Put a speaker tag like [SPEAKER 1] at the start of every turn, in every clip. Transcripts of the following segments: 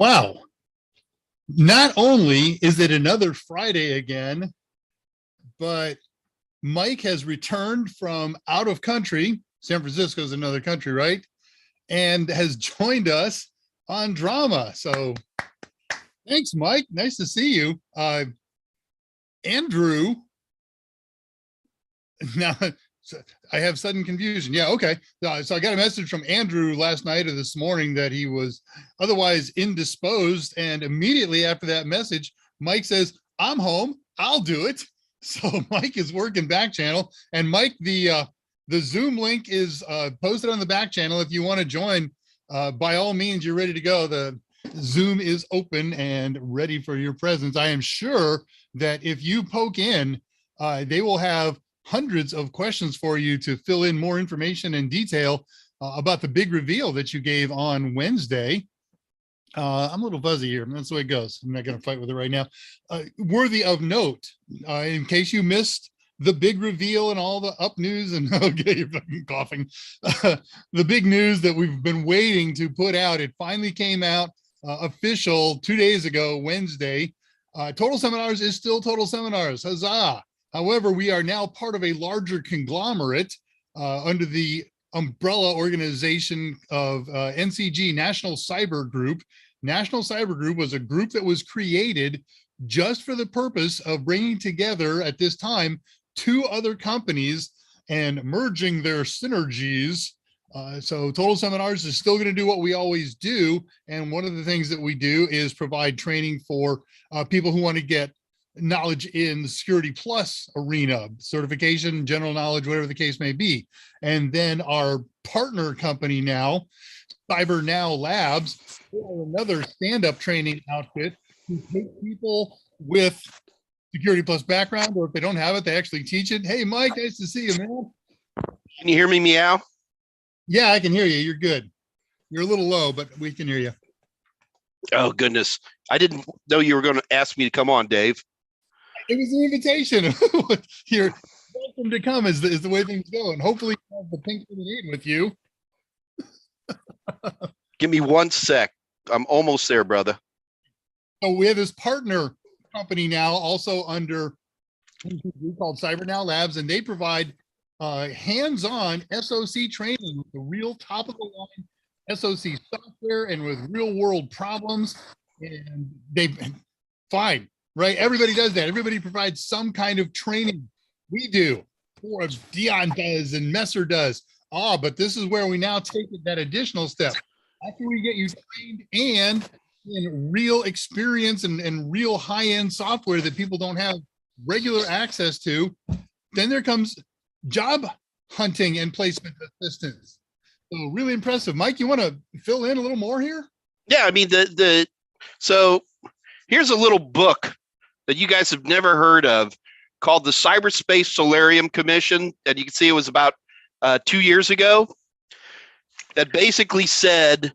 [SPEAKER 1] Wow. Not only is it another Friday again, but Mike has returned from out of country. San Francisco is another country, right? And has joined us on drama. So thanks, Mike. Nice to see you. Andrew, now I have sudden confusion. Yeah, okay. So I got a message from Andrew last night or this morning that he was otherwise indisposed. And immediately after that message, Mike says, I'm home. I'll do it. So Mike is working back channel. And Mike, the Zoom link is posted on the back channel. If you want to join, by all means, you're ready to go. The Zoom is open and ready for your presence. I am sure that if you poke in, they will have hundreds of questions for you to fill in more information and detail about the big reveal that you gave on Wednesday. I'm a little fuzzy here. That's the way it goes. I'm not going to fight with it right now. Worthy of note, in case you missed the big reveal and all the up news and okay, you're fucking coughing. The big news that we've been waiting to put out. It finally came out official 2 days ago, Wednesday. Total Seminars is still Total Seminars. Huzzah. However, we are now part of a larger conglomerate under the umbrella organization of NCG, National Cyber Group. National Cyber Group was a group that was created just for the purpose of bringing together at this time 2 other companies and merging their synergies. So Total Seminars is still going to do what we always do. And one of the things that we do is provide training for people who want to get knowledge in the Security Plus arena, certification, general knowledge, whatever the case may be. And then our partner company now, Cyber Now Labs, another stand-up training outfit to take people with Security Plus background, or if they don't have it, they actually teach it. Hey, Mike, nice to see you, man.
[SPEAKER 2] Can you hear me meow?
[SPEAKER 1] Yeah, I can hear you. You're good. You're a little low, but we can hear you.
[SPEAKER 2] Oh, goodness. I didn't know you were going to ask me to come on, Dave.
[SPEAKER 1] It was an invitation. You're welcome to come is the way things go. And hopefully you have the pink lemonade with you.
[SPEAKER 2] Give me 1 sec. I'm almost there, brother.
[SPEAKER 1] So we have this partner company now also under called Cyber Now Labs, and they provide hands-on SOC training with the real top of the line SOC software and with real world problems. And they fine, right? Everybody does that. Everybody provides some kind of training. We do, or Dion does, and Messer does. But this is where we now take it that additional step. After we get you trained and in real experience and real high-end software that people don't have regular access to, then there comes job hunting and placement assistance. So really impressive. Mike, you want to fill in a little more here?
[SPEAKER 2] Yeah, I mean, so here's a little book that you guys have never heard of called the Cyberspace Solarium Commission. And you can see it was about 2 years ago, that basically said,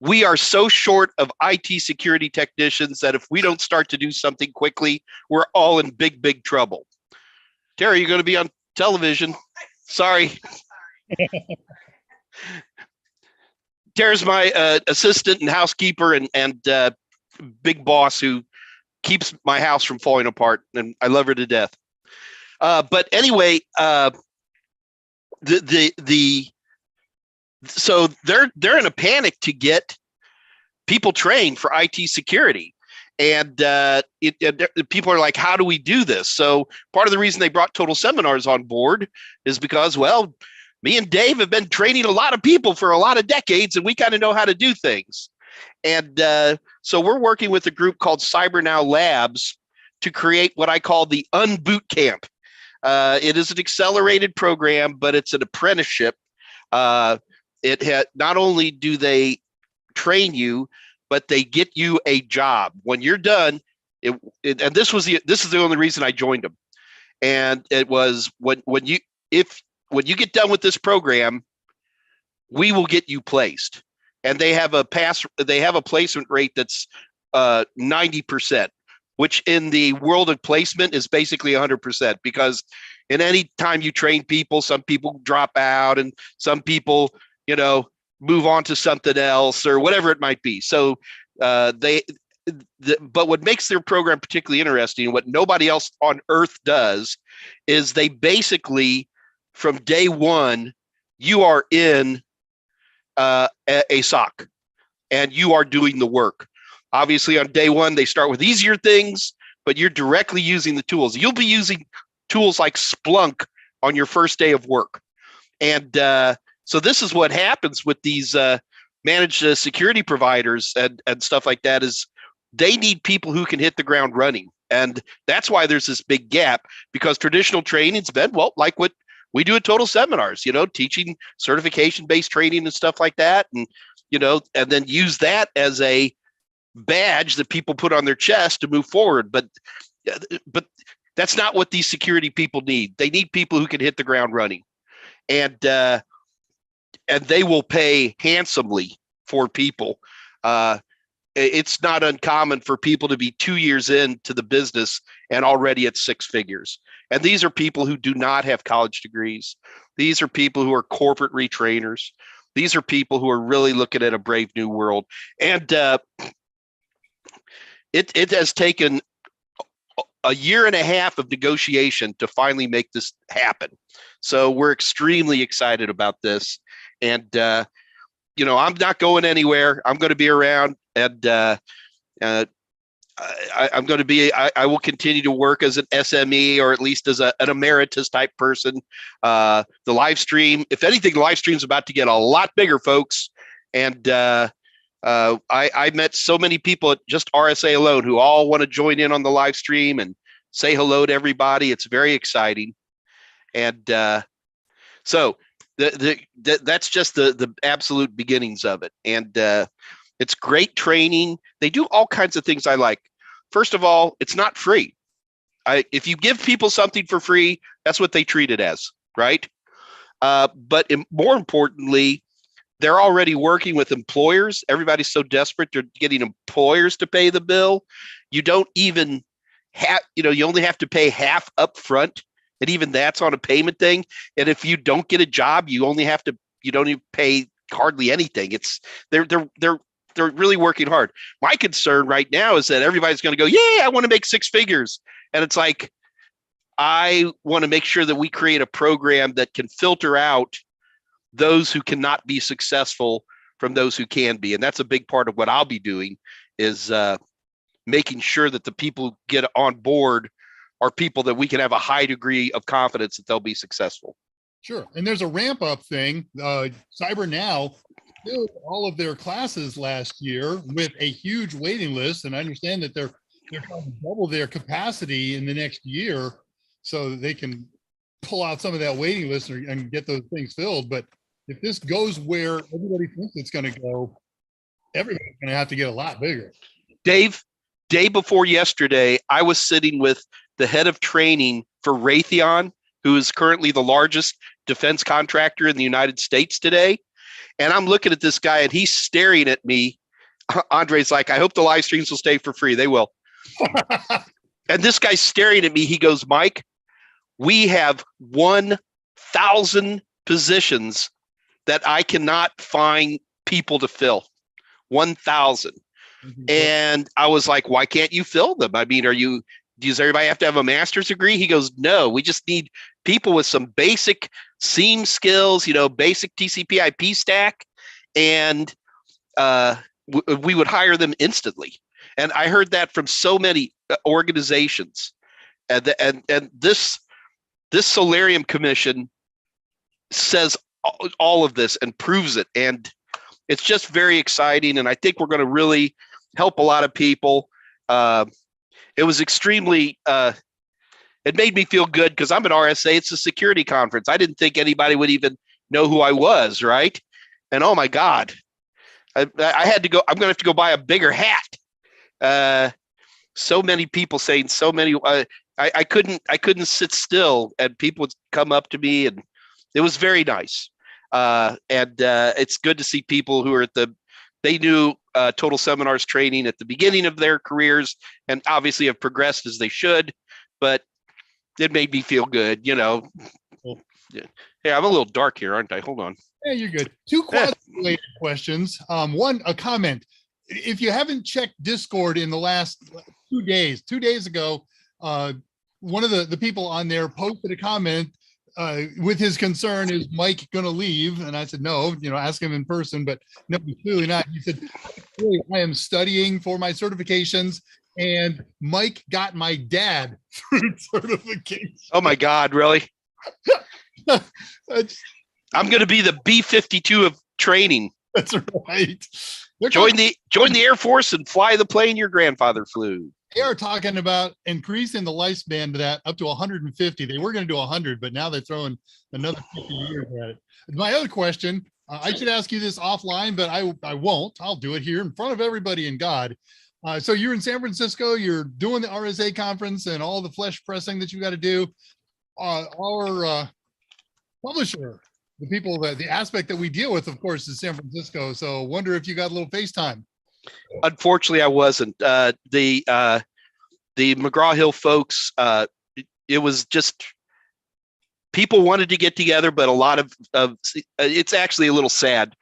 [SPEAKER 2] we are so short of IT security technicians that if we don't start to do something quickly, we're all in big, big trouble. Terry, you're going to be on television. Sorry. Tara's my assistant and housekeeper and big boss who keeps my house from falling apart, and I love her to death. But anyway, so they're in a panic to get people trained for IT security. And people are like, how do we do this? So part of the reason they brought Total Seminars on board is because, well, me and Dave have been training a lot of people for a lot of decades, and we kind of know how to do things. And so we're working with a group called Cyber Now Labs to create what I call the Unboot Camp. It is an accelerated program, but it's an apprenticeship. Not only do they train you, but they get you a job when you're done. And this is the only reason I joined them. And it was when you get done with this program, we will get you placed. And they have a placement rate that's 90%, which in the world of placement is basically 100%, because in any time you train people, some people drop out and some people, move on to something else or whatever it might be. So But what makes their program particularly interesting, what nobody else on earth does, is they basically, from day one, you are in a SOC and you are doing the work. Obviously, on day one, they start with easier things, but you're directly using the tools. You'll be using tools like Splunk on your first day of work. And so this is what happens with these managed security providers and stuff like that, is they need people who can hit the ground running. And that's why there's this big gap, because traditional training's been, well, like what we do at Total Seminars, teaching certification-based training and stuff like that. And, and then use that as a badge that people put on their chest to move forward. But that's not what these security people need. They need people who can hit the ground running. And they will pay handsomely for people. It's not uncommon for people to be 2 years into the business and already at six figures. And these are people who do not have college degrees. These are people who are corporate retrainers. These are people who are really looking at a brave new world. And it has taken a year and a half of negotiation to finally make this happen. So we're extremely excited about this. And, I'm not going anywhere. I'm going to be around, and I'm going to be, I will continue to work as an SME, or at least as an emeritus type person. The live stream, if anything, the live stream is about to get a lot bigger, folks. And I met so many people at just RSA alone who all want to join in on the live stream and say hello to everybody. It's very exciting. And so that's just the absolute beginnings of it. And it's great training. They do all kinds of things I like. First of all, it's not free. If you give people something for free, that's what they treat it as, right? But more importantly, they're already working with employers. Everybody's so desperate, they're getting employers to pay the bill. You don't even have, you only have to pay half up front. And even that's on a payment thing. And if you don't get a job, you don't even pay hardly anything. They're really working hard. My concern right now is that everybody's going to go, yeah, I want to make six figures. And it's like, I want to make sure that we create a program that can filter out those who cannot be successful from those who can be. And that's a big part of what I'll be doing, is making sure that the people who get on board are people that we can have a high degree of confidence that they'll be successful.
[SPEAKER 1] Sure. And there's a ramp up thing. Cyber Now filled all of their classes last year with a huge waiting list. And I understand that they're trying to double their capacity in the next year so that they can pull out some of that waiting list and get those things filled. But if this goes where everybody thinks it's going to go, everybody's going to have to get a lot bigger.
[SPEAKER 2] Dave, day before yesterday, I was sitting with the head of training for Raytheon, who is currently the largest defense contractor in the United States today. And I'm looking at this guy and he's staring at me. Andre's like, I hope the live streams will stay for free. They will. And this guy's staring at me. He goes, Mike, we have 1,000 positions that I cannot find people to fill. 1,000. Mm-hmm. And I was like, why can't you fill them? I mean, does everybody have to have a master's degree? He goes, no, we just need people with some basic SIEM skills, basic TCP IP stack. And we would hire them instantly. And I heard that from so many organizations. And this Solarium Commission says all of this and proves it. And it's just very exciting. And I think we're going to really help a lot of people. It was extremely, it made me feel good because I'm at RSA. It's a security conference. I didn't think anybody would even know who I was, right? And oh my God, I had to go, I'm going to have to go buy a bigger hat. So many people saying so many, I couldn't sit still, and people would come up to me, and it was very nice. It's good to see people who are they knew Total Seminars training at the beginning of their careers and obviously have progressed as they should, but it made me feel good, Cool. Yeah, I'm a little dark here, aren't I? Hold on.
[SPEAKER 1] Yeah, you're good. Two quasi-related questions. One, a comment. if you haven't checked Discord in the last 2 days ago, one of the people on there posted a comment with his concern, is Mike going to leave? And I said, no, ask him in person, but no, clearly not. He said, really, I am studying for my certifications, and Mike got my dad through certification.
[SPEAKER 2] Oh my God, really? I'm going to be the B-52 of training.
[SPEAKER 1] That's right.
[SPEAKER 2] Join the Air Force and fly the plane your grandfather flew.
[SPEAKER 1] They are talking about increasing the lifespan to that up to 150. They were going to do 100, but now they're throwing another 50 years at it. My other question, I should ask you this offline, but I won't. I'll do it here in front of everybody and God. So you're in San Francisco, you're doing the RSA conference and all the flesh pressing that you got to do. Our publisher, the people the aspect that we deal with, of course, is San Francisco. So wonder if you got a little FaceTime.
[SPEAKER 2] Unfortunately, I wasn't. The McGraw-Hill folks, it was just people wanted to get together, but a lot of it's actually a little sad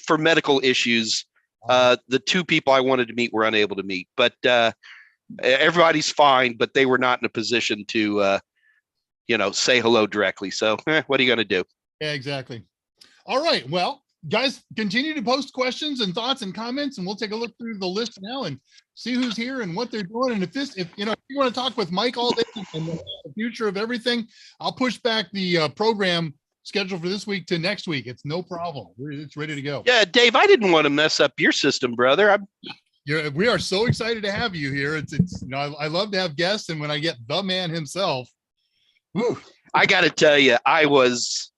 [SPEAKER 2] for medical issues. The two people I wanted to meet were unable to meet, but everybody's fine, but they were not in a position to, say hello directly. So what are you going to do?
[SPEAKER 1] Yeah, exactly. All right. Well, guys, continue to post questions and thoughts and comments, and we'll take a look through the list now and see who's here and what they're doing. And if you want to talk with Mike all day and the future of everything, I'll push back the program schedule for this week to next week. It's no problem. It's ready to go.
[SPEAKER 2] Yeah, Dave, I didn't want to mess up your system, brother.
[SPEAKER 1] We are so excited to have you here. I love to have guests, and when I get the man himself, whew.
[SPEAKER 2] I got to tell you, I was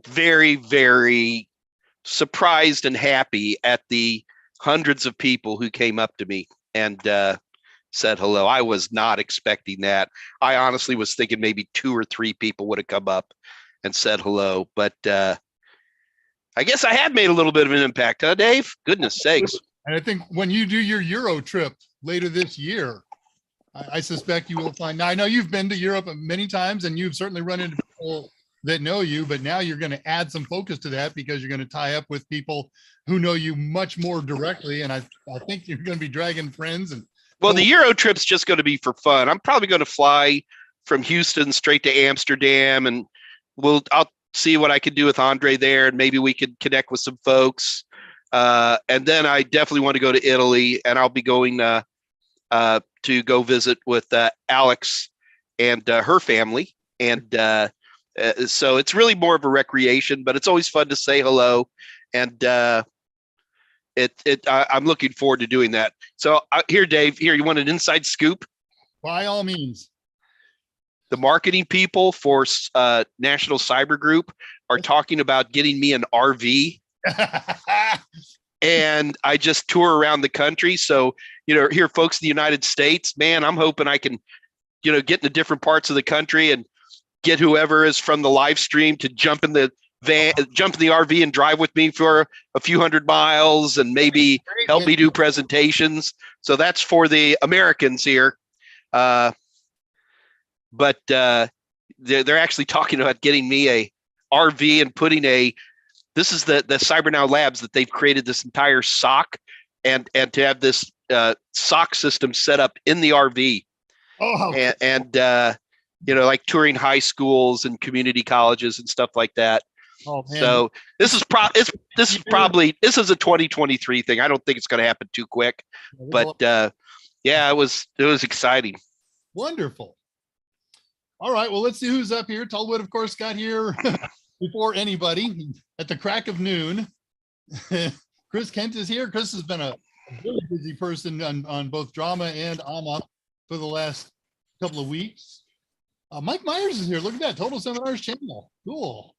[SPEAKER 2] very, very surprised and happy at the hundreds of people who came up to me and said hello. I was not expecting that. I honestly was thinking maybe 2 or 3 people would have come up and said hello, but I guess I had made a little bit of an impact, huh, Dave? Goodness sakes.
[SPEAKER 1] And I think when you do your Euro trip later this year, I suspect you will find. Now, I know you've been to Europe many times, and you've certainly run into people that know you, but now you're going to add some focus to that because you're going to tie up with people who know you much more directly. And I think you're going to be dragging friends.
[SPEAKER 2] Well, the Euro trip's just going to be for fun. I'm probably going to fly from Houston straight to Amsterdam, and I'll see what I can do with Andre there, and maybe we could connect with some folks. And then I definitely want to go to Italy, and I'll be going to go visit with Alex and her family. And so it's really more of a recreation, but it's always fun to say hello. And I'm looking forward to doing that. So here, Dave, you want an inside scoop?
[SPEAKER 1] By all means.
[SPEAKER 2] The marketing people for National Cyber Group are talking about getting me an RV. And I just tour around the country. So, here, folks in the United States, man, I'm hoping I can, get into different parts of the country and get whoever is from the live stream to jump in the RV and drive with me for a few hundred miles and maybe help me do presentations. So that's for the Americans here. But they're actually talking about getting me a RV and putting this is the CyberNow Labs that they've created this entire SOC and to have this SOC system set up in the RV.
[SPEAKER 1] Oh,
[SPEAKER 2] and like touring high schools and community colleges and stuff like that.
[SPEAKER 1] Oh, man.
[SPEAKER 2] So this is a 2023 thing. I don't think it's going to happen too quick, but it was exciting.
[SPEAKER 1] Wonderful. All right. Well, let's see who's up here. Tullwood, of course, got here before anybody at the crack of noon. Chris Kent is here. Chris has been a really busy person on both drama and AMA for the last couple of weeks. Mike Myers is here. Look at that. Total Seminars channel. Cool.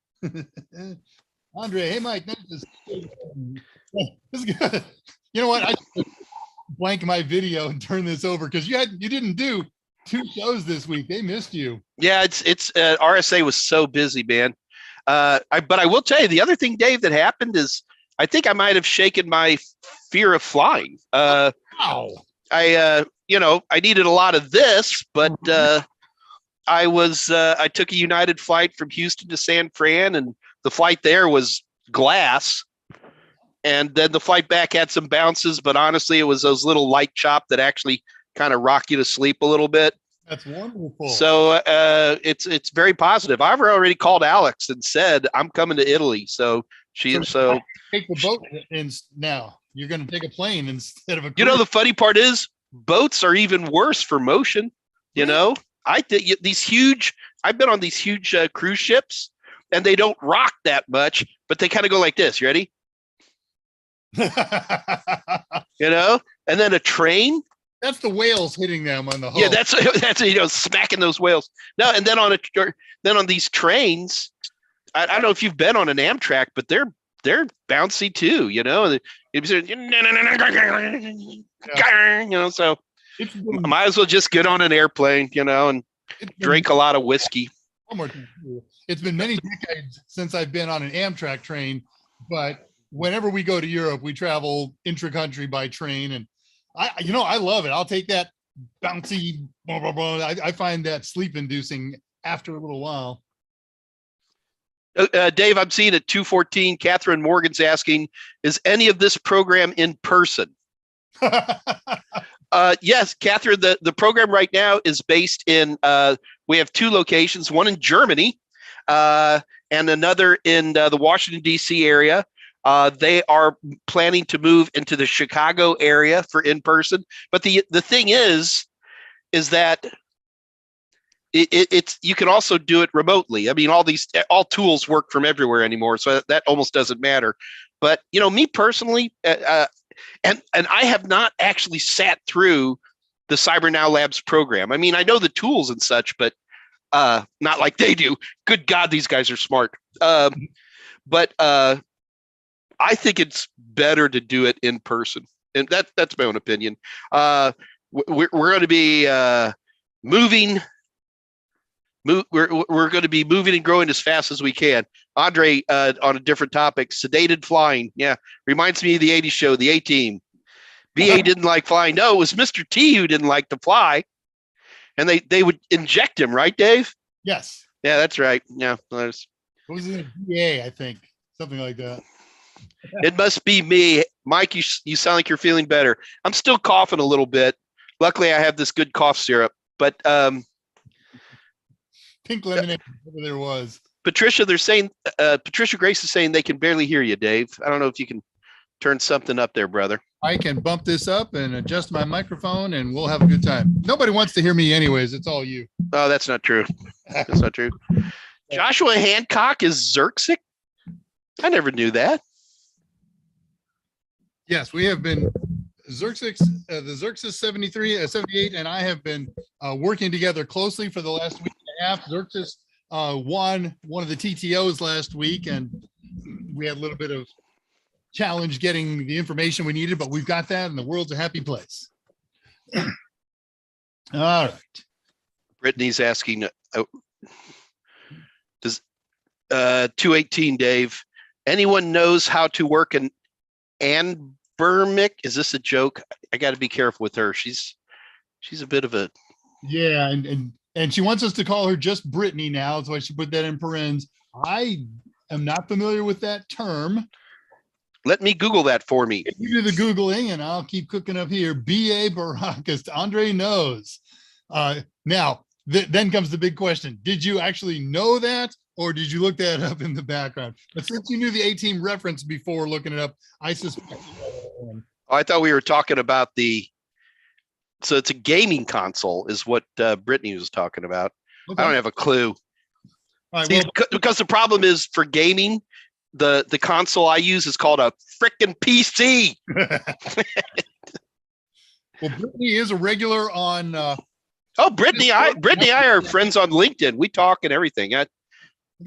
[SPEAKER 1] Andre, hey, Mike. This is good. You know what? I blank my video and turn this over because you didn't do 2 shows this week. They missed you.
[SPEAKER 2] Yeah, it's RSA was so busy, man. But I will tell you the other thing, Dave, that happened is I think I might have shaken my fear of flying.
[SPEAKER 1] Wow.
[SPEAKER 2] I needed a lot of this, but I took a United flight from Houston to San Fran, and the flight there was glass. And then the flight back had some bounces, but honestly, it was those little light chop that actually kind of rock you to sleep a little bit.
[SPEAKER 1] That's wonderful.
[SPEAKER 2] So it's very positive. I've already called Alex and said I'm coming to Italy. So
[SPEAKER 1] take the boat and now you're going to take a plane instead of a cruise.
[SPEAKER 2] You know, the funny part is boats are even worse for motion. You know, I think I've been on these huge cruise ships and they don't rock that much, but they kind of go like this. You ready? You know, and then a train.
[SPEAKER 1] That's the whales hitting them on the hull.
[SPEAKER 2] Yeah, that's smacking those whales. No, and then on these trains, I don't know if you've been on an Amtrak, but they're bouncy too. You know, so might as well just get on an airplane, and drink a lot of whiskey.
[SPEAKER 1] One more thing. It's been many decades since I've been on an Amtrak train, but whenever we go to Europe, we travel intra-country by train, and I love it. I'll take that bouncy, blah, blah, blah. I find that sleep-inducing after a little while.
[SPEAKER 2] Dave, I'm seeing at 2:14. Catherine Morgan's asking, is any of this program in person? Yes, Catherine, the program right now is based in, we have 2 locations, one in Germany and another in the Washington, D.C. area. They are planning to move into the Chicago area for in-person. But the thing is that it's you can also do it remotely. I mean, all tools work from everywhere anymore, so that almost doesn't matter. But me personally, and I have not actually sat through the Cyber Now Labs program. I mean, I know the tools and such, but not like they do. Good God, these guys are smart. But I think it's better to do it in person, and that's my own opinion. We're going to be moving. We're going to be moving and growing as fast as we can. Andre, on a different topic, sedated flying. Yeah, reminds me of the '80s show, The A-Team. VA didn't like flying. No, it was Mr. T who didn't like to fly, and they would inject him, right, Dave?
[SPEAKER 1] Yes.
[SPEAKER 2] Yeah, that's right. Yeah,
[SPEAKER 1] what was it? VA, I think, something like that.
[SPEAKER 2] It must be me, Mike. You sound like you're feeling better. I'm still coughing a little bit. Luckily, I have this good cough syrup, but
[SPEAKER 1] pink lemonade, whatever there was.
[SPEAKER 2] Patricia, they're saying Patricia Grace is saying they can barely hear you, Dave. I don't know if you can turn something up there, brother.
[SPEAKER 1] I can bump this up and adjust my microphone, and we'll have a good time. Nobody wants to hear me anyways. It's all you.
[SPEAKER 2] Oh, that's not true. That's not true. Joshua Hancock is Xerxic? I never knew that.
[SPEAKER 1] Yes, we have been Xerxes, the Xerxes 73, 78, and I have been working together closely for the last week and a half. Xerxes won one of the TTOs last week, and we had a little bit of challenge getting the information we needed, but we've got that, and the world's a happy place. All right.
[SPEAKER 2] Brittany's asking, does 218, Dave, anyone knows how to work an Anbermic? Is this a joke? I got to be careful with her. She's a bit of a
[SPEAKER 1] and she wants us to call her just Brittany now. That's why she put that in parens. I am not familiar with that term.
[SPEAKER 2] Let me Google that for me.
[SPEAKER 1] You do the Googling and I'll keep cooking up here. B.A. Baracus. Andre knows. Now, then comes the big question. Did you actually know that, or did you look that up in the background? But since you knew the A-Team reference before looking it up, I suspect.
[SPEAKER 2] I thought we were talking about so it's a gaming console is what Brittany was talking about. Okay. I don't have a clue.
[SPEAKER 1] Right,
[SPEAKER 2] See, because the problem is for gaming, the console I use is called a frickin' PC.
[SPEAKER 1] Well, Brittany is a regular on.
[SPEAKER 2] Brittany and I are friends on LinkedIn. We talk and everything. Okay.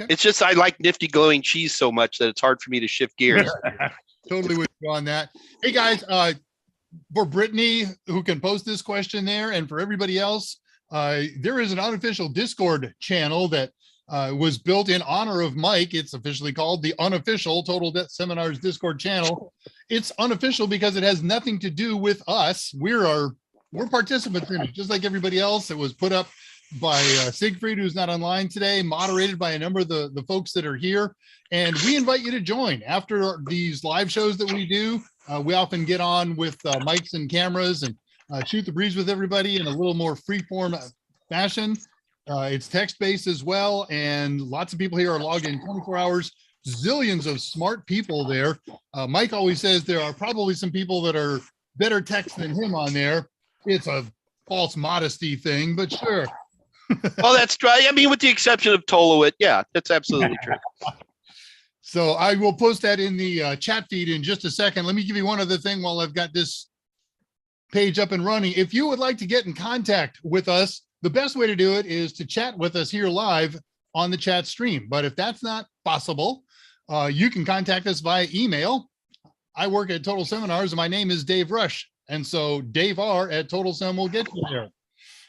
[SPEAKER 2] It's just I like nifty glowing cheese so much that it's hard for me to shift gears.
[SPEAKER 1] Totally with you on that. Hey guys, for Brittany, who can post this question there, and for everybody else, there is an unofficial Discord channel that was built in honor of Mike. It's officially called the Unofficial Total Death Seminars Discord channel. It's unofficial because it has nothing to do with us. We're participants in it, just like everybody else. It was put up by Siegfried, who's not online today, moderated by a number of the folks that are here. And we invite you to join after these live shows that we do. We often get on with mics and cameras and shoot the breeze with everybody in a little more free-form fashion. It's text-based as well, and lots of people here are logged in 24 hours. Zillions of smart people there. Mike always says there are probably some people that are better text than him on there. It's a false modesty thing, but sure.
[SPEAKER 2] Oh, that's right. I mean, with the exception of Tolowit. Yeah, that's absolutely true.
[SPEAKER 1] So I will post that in the chat feed in just a second. Let me give you one other thing while I've got this page up and running. If you would like to get in contact with us, the best way to do it is to chat with us here live on the chat stream. But if that's not possible, you can contact us via email. I work at Total Seminars and my name is Dave Rush. And so Dave R at Total Sem will get you there.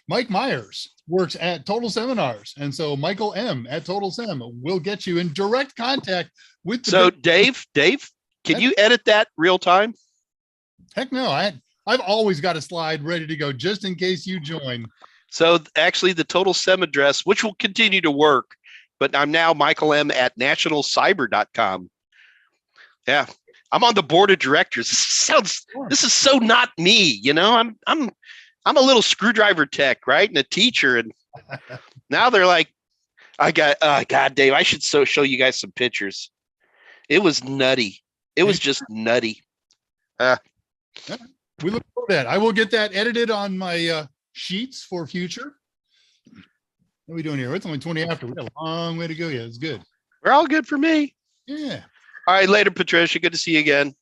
[SPEAKER 1] Mike Myers works at Total Seminars. And so Michael M at Total Sem will get you in direct contact with the—
[SPEAKER 2] So Dave, can you edit that real time?
[SPEAKER 1] Heck no, I've always got a slide ready to go just in case you join.
[SPEAKER 2] So actually the Total Sem address, which will continue to work, but I'm now Michael M at nationalcyber.com. Yeah. I'm on the board of directors. This is so not me, you know. I'm a little screwdriver tech, right? And a teacher. And now they're like, God, Dave, I should show you guys some pictures. It was nutty. It was just nutty.
[SPEAKER 1] We look for that. I will get that edited on my sheets for future. What are we doing here? It's only 20 after. We got a long way to go. Yeah, it's good.
[SPEAKER 2] We're all good for me.
[SPEAKER 1] Yeah.
[SPEAKER 2] All right, later, Patricia. Good to see you again.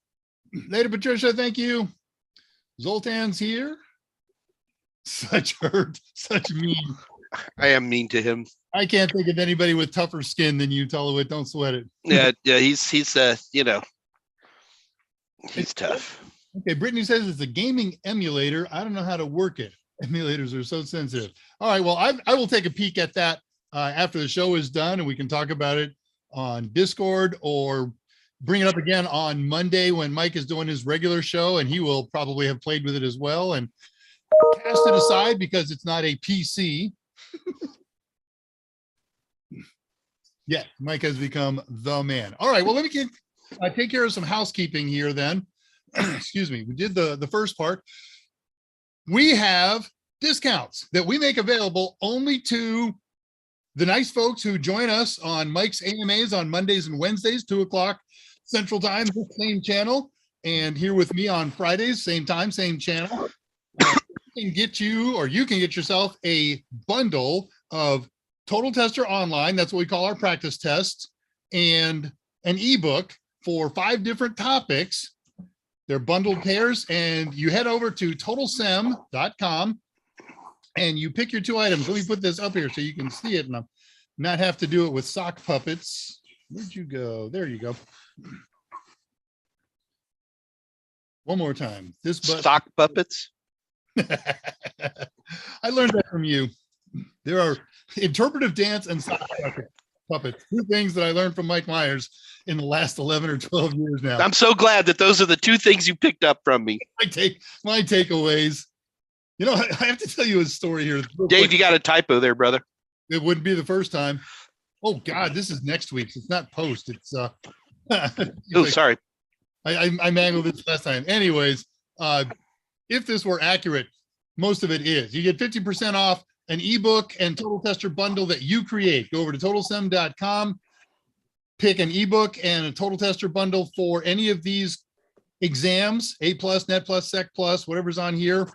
[SPEAKER 1] Later, Patricia. Thank you. Zoltan's here. Such hurt, such mean.
[SPEAKER 2] I am mean to him.
[SPEAKER 1] I can't think of anybody with tougher skin than you, Tolowit. Don't sweat it.
[SPEAKER 2] Yeah, he's you know, he's tough.
[SPEAKER 1] Okay, Brittany says it's a gaming emulator. I don't know how to work it. Emulators are so sensitive. All right, well, I will take a peek at that after the show is done, and we can talk about it on Discord or bring it up again on Monday when Mike is doing his regular show, and he will probably have played with it as well and cast it aside because it's not a PC. Yeah, Mike has become the man. All right, well, let me take care of some housekeeping here then. Excuse me. We did the first part. We have discounts that we make available only to the nice folks who join us on Mike's AMAs on Mondays and Wednesdays, 2 o'clock Central Time, same channel, and here with me on Fridays, same time, same channel. You can get yourself a bundle of Total Tester Online. That's what we call our practice tests, and an ebook for 5 different topics. They're bundled pairs, and you head over to totalsem.com and you pick your 2 items. Let me put this up here so you can see it and not have to do it with sock puppets. Where'd you go? There you go. One more time. This button.
[SPEAKER 2] Sock puppets.
[SPEAKER 1] I learned that from you. There are interpretive dance and sock puppets. 2 things that I learned from Mike Myers in the last 11 or 12 years now.
[SPEAKER 2] I'm so glad that those are the 2 things you picked up from me.
[SPEAKER 1] My takeaways. You know, I have to tell you a story here.
[SPEAKER 2] Dave, you got a typo there, brother.
[SPEAKER 1] It wouldn't be the first time. Oh God, this is next week's. It's not post. It's
[SPEAKER 2] sorry.
[SPEAKER 1] I mangled this last time. Anyways, if this were accurate, most of it is. You get 50% off an ebook and Total Tester bundle that you create. Go over to totalsem.com, pick an ebook and a Total Tester bundle for any of these exams, A+, Net+, Sec+, whatever's on here.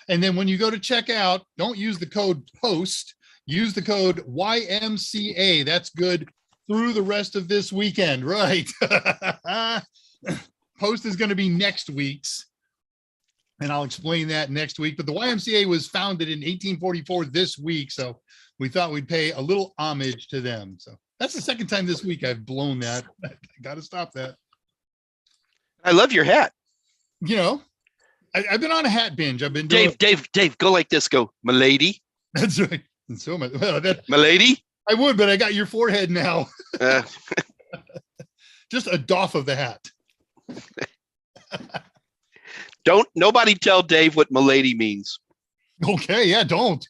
[SPEAKER 1] And then when you go to checkout, don't use the code POST, use the code YMCA. That's good through the rest of this weekend, right? Post is going to be next week's, and I'll explain that next week. But the YMCA was founded in 1844 this week, so we thought we'd pay a little homage to them. So that's the second time this week I've blown that. I got to stop that.
[SPEAKER 2] I love your hat.
[SPEAKER 1] You know, I've been on a hat binge. I've been doing
[SPEAKER 2] Dave, go like this. Go, m'lady.
[SPEAKER 1] That's right. And so much. Well,
[SPEAKER 2] m'lady.
[SPEAKER 1] I would, but I got your forehead now. Just a doff of the hat.
[SPEAKER 2] Nobody tell Dave what m'lady means.
[SPEAKER 1] Okay, yeah, don't.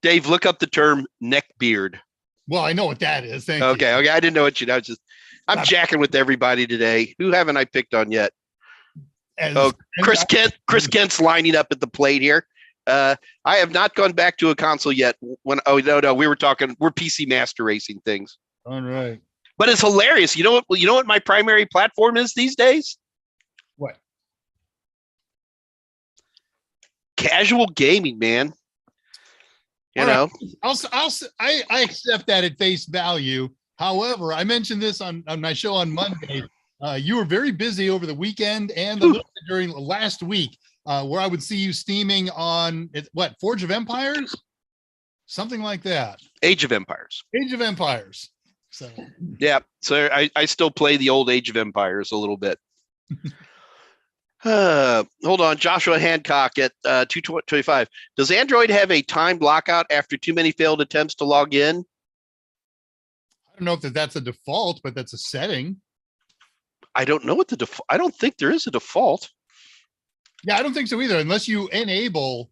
[SPEAKER 2] Dave, look up the term neck beard.
[SPEAKER 1] Well, I know what that is. Thank you.
[SPEAKER 2] Okay. I didn't know what you know. I'm jacking with everybody today. Who haven't I picked on yet? Chris Kent's lining up at the plate here. I have not gone back to a console yet. We're PC Master Racing things.
[SPEAKER 1] All right.
[SPEAKER 2] But it's hilarious. You know what my primary platform is these days?
[SPEAKER 1] What?
[SPEAKER 2] Casual gaming, man. You know,
[SPEAKER 1] I accept that at face value. However, I mentioned this on my show on Monday. You were very busy over the weekend and a little bit during last week, where I would see you steaming on Forge of Empires, something like that.
[SPEAKER 2] Age of Empires.
[SPEAKER 1] Age of Empires. So
[SPEAKER 2] yeah, so I still play the old Age of Empires a little bit. Hold on, Joshua Hancock at 225. Does Android have a timed lockout after too many failed attempts to log in?
[SPEAKER 1] I don't know if that's a default, but that's a setting.
[SPEAKER 2] I don't know what the default. I don't think there is a default.
[SPEAKER 1] Yeah, I don't think so either. Unless you enable,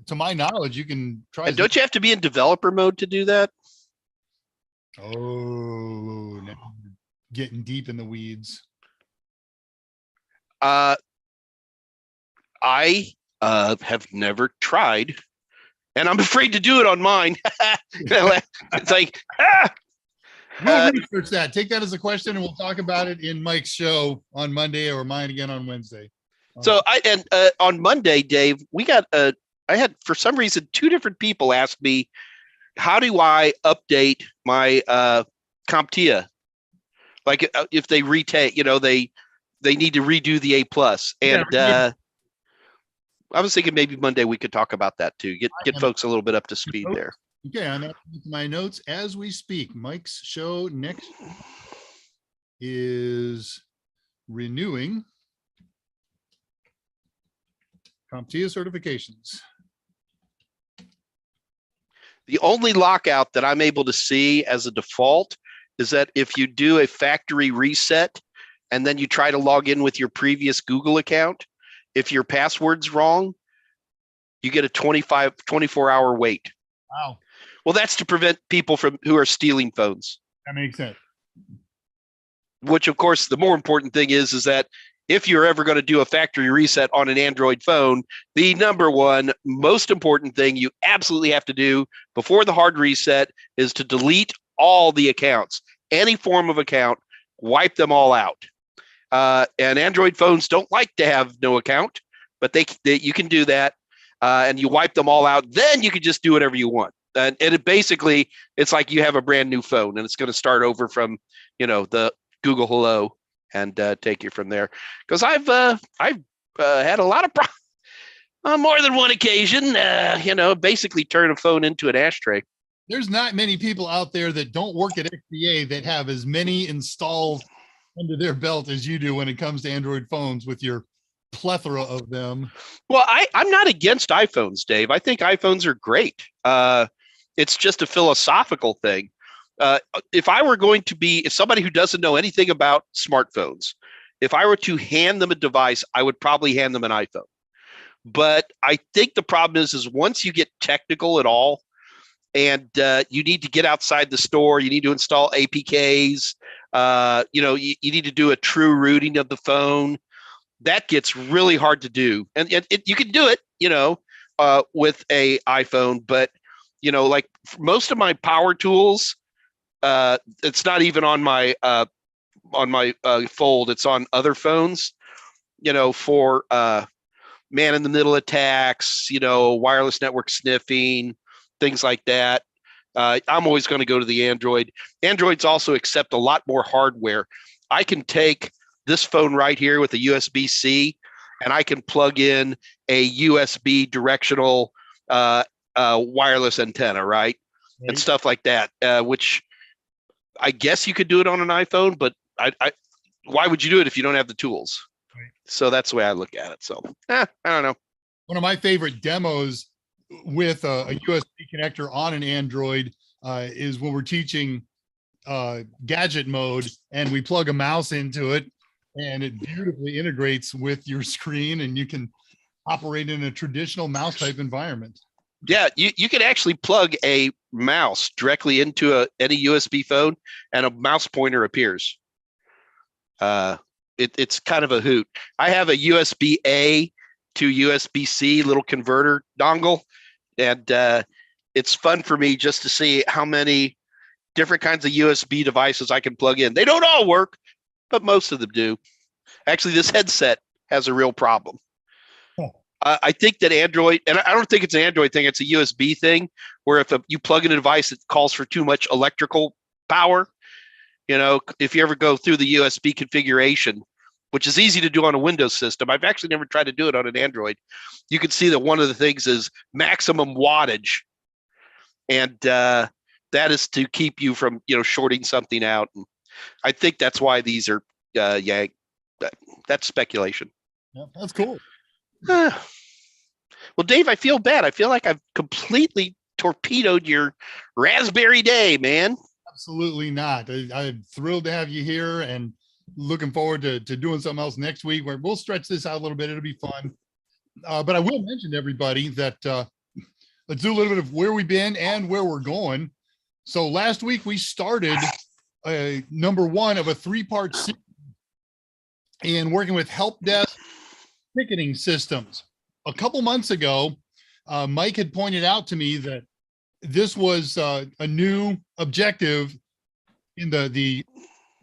[SPEAKER 1] to my knowledge, you can try.
[SPEAKER 2] And don't you have to be in developer mode to do that?
[SPEAKER 1] Oh, now getting deep in the weeds.
[SPEAKER 2] I have never tried, and I'm afraid to do it on mine. It's like,
[SPEAKER 1] we'll research that. Take that as a question, and we'll talk about it in Mike's show on Monday or mine again on Wednesday.
[SPEAKER 2] So on Monday, Dave, we got I had, for some reason, two different people ask me, how do I update my CompTIA? Like if they retake, they need to redo the A+. And I was thinking maybe Monday we could talk about that too. Get folks a little bit up to speed there.
[SPEAKER 1] Okay, I'm adding my notes as we speak. Mike's show next is renewing CompTIA certifications.
[SPEAKER 2] The only lockout that I'm able to see as a default is that if you do a factory reset and then you try to log in with your previous Google account, if your password's wrong, you get a 24-hour wait.
[SPEAKER 1] Wow.
[SPEAKER 2] Well, that's to prevent people who are stealing phones.
[SPEAKER 1] That makes sense.
[SPEAKER 2] Which, of course, the more important thing is that if you're ever going to do a factory reset on an Android phone, the number one most important thing you absolutely have to do before the hard reset is to delete all the accounts, any form of account, wipe them all out. And Android phones don't like to have no account, but you can do that, and you wipe them all out. Then you can just do whatever you want. And it's like you have a brand new phone, and it's going to start over from, the Google Hello and take you from there. Because I've had a lot of problems on more than one occasion. Basically turn a phone into an ashtray.
[SPEAKER 1] There's not many people out there that don't work at XDA that have as many installed under their belt as you do when it comes to Android phones with your plethora of them.
[SPEAKER 2] Well, I'm not against iPhones, Dave. I think iPhones are great. It's just a philosophical thing. If somebody who doesn't know anything about smartphones, if I were to hand them a device, I would probably hand them an iPhone. But I think the problem is once you get technical at all, and you need to get outside the store, you need to install APKs, you need to do a true rooting of the phone. That gets really hard to do. And you can do it, with a iPhone, but, like most of my power tools, it's not even on my fold. It's on other phones, for man-in-the-middle attacks, wireless network sniffing, things like that. I'm always going to go to the Android. Androids also accept a lot more hardware. I can take this phone right here with a USB-C, and I can plug in a USB directional wireless antenna, right? And stuff like that, which I guess you could do it on an iPhone, but why would you do it if you don't have the tools? Right. So that's the way I look at it. So I don't know.
[SPEAKER 1] One of my favorite demos with a USB connector on an Android is when we're teaching gadget mode and we plug a mouse into it and it beautifully integrates with your screen and you can operate in a traditional mouse type environment.
[SPEAKER 2] Yeah, you can actually plug a mouse directly into any USB phone, and a mouse pointer appears. It's kind of a hoot. I have a USB A to USB C little converter dongle, and it's fun for me just to see how many different kinds of USB devices I can plug in. They don't all work, but most of them do. Actually, this headset has a real problem. I think that Android, and I don't think it's an Android thing, it's a USB thing, where if you plug in a device that calls for too much electrical power, if you ever go through the USB configuration, which is easy to do on a Windows system, I've actually never tried to do it on an Android. You can see that one of the things is maximum wattage. And that is to keep you from, shorting something out. And I think that's why these are, that's speculation.
[SPEAKER 1] Yeah, that's cool.
[SPEAKER 2] Well, Dave, I feel bad. I feel like I've completely torpedoed your Raspberry Day, man.
[SPEAKER 1] Absolutely not. I'm thrilled to have you here and looking forward to doing something else next week where we'll stretch this out a little bit. It'll be fun. But I will mention to everybody that let's do a little bit of where we've been and where we're going. So last week we started number one of a 3-part series in working with help desk ticketing systems. A couple months ago, Mike had pointed out to me that this was a new objective in the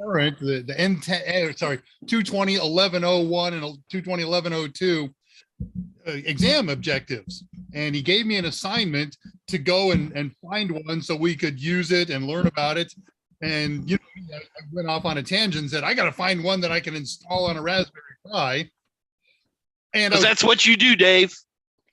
[SPEAKER 1] current, the N10, 220.11.01 and 220.11.02 exam objectives. And he gave me an assignment to go and find one so we could use it and learn about it. And I went off on a tangent and said, I got to find one that I can install on a Raspberry Pi. And
[SPEAKER 2] that's what you do, Dave.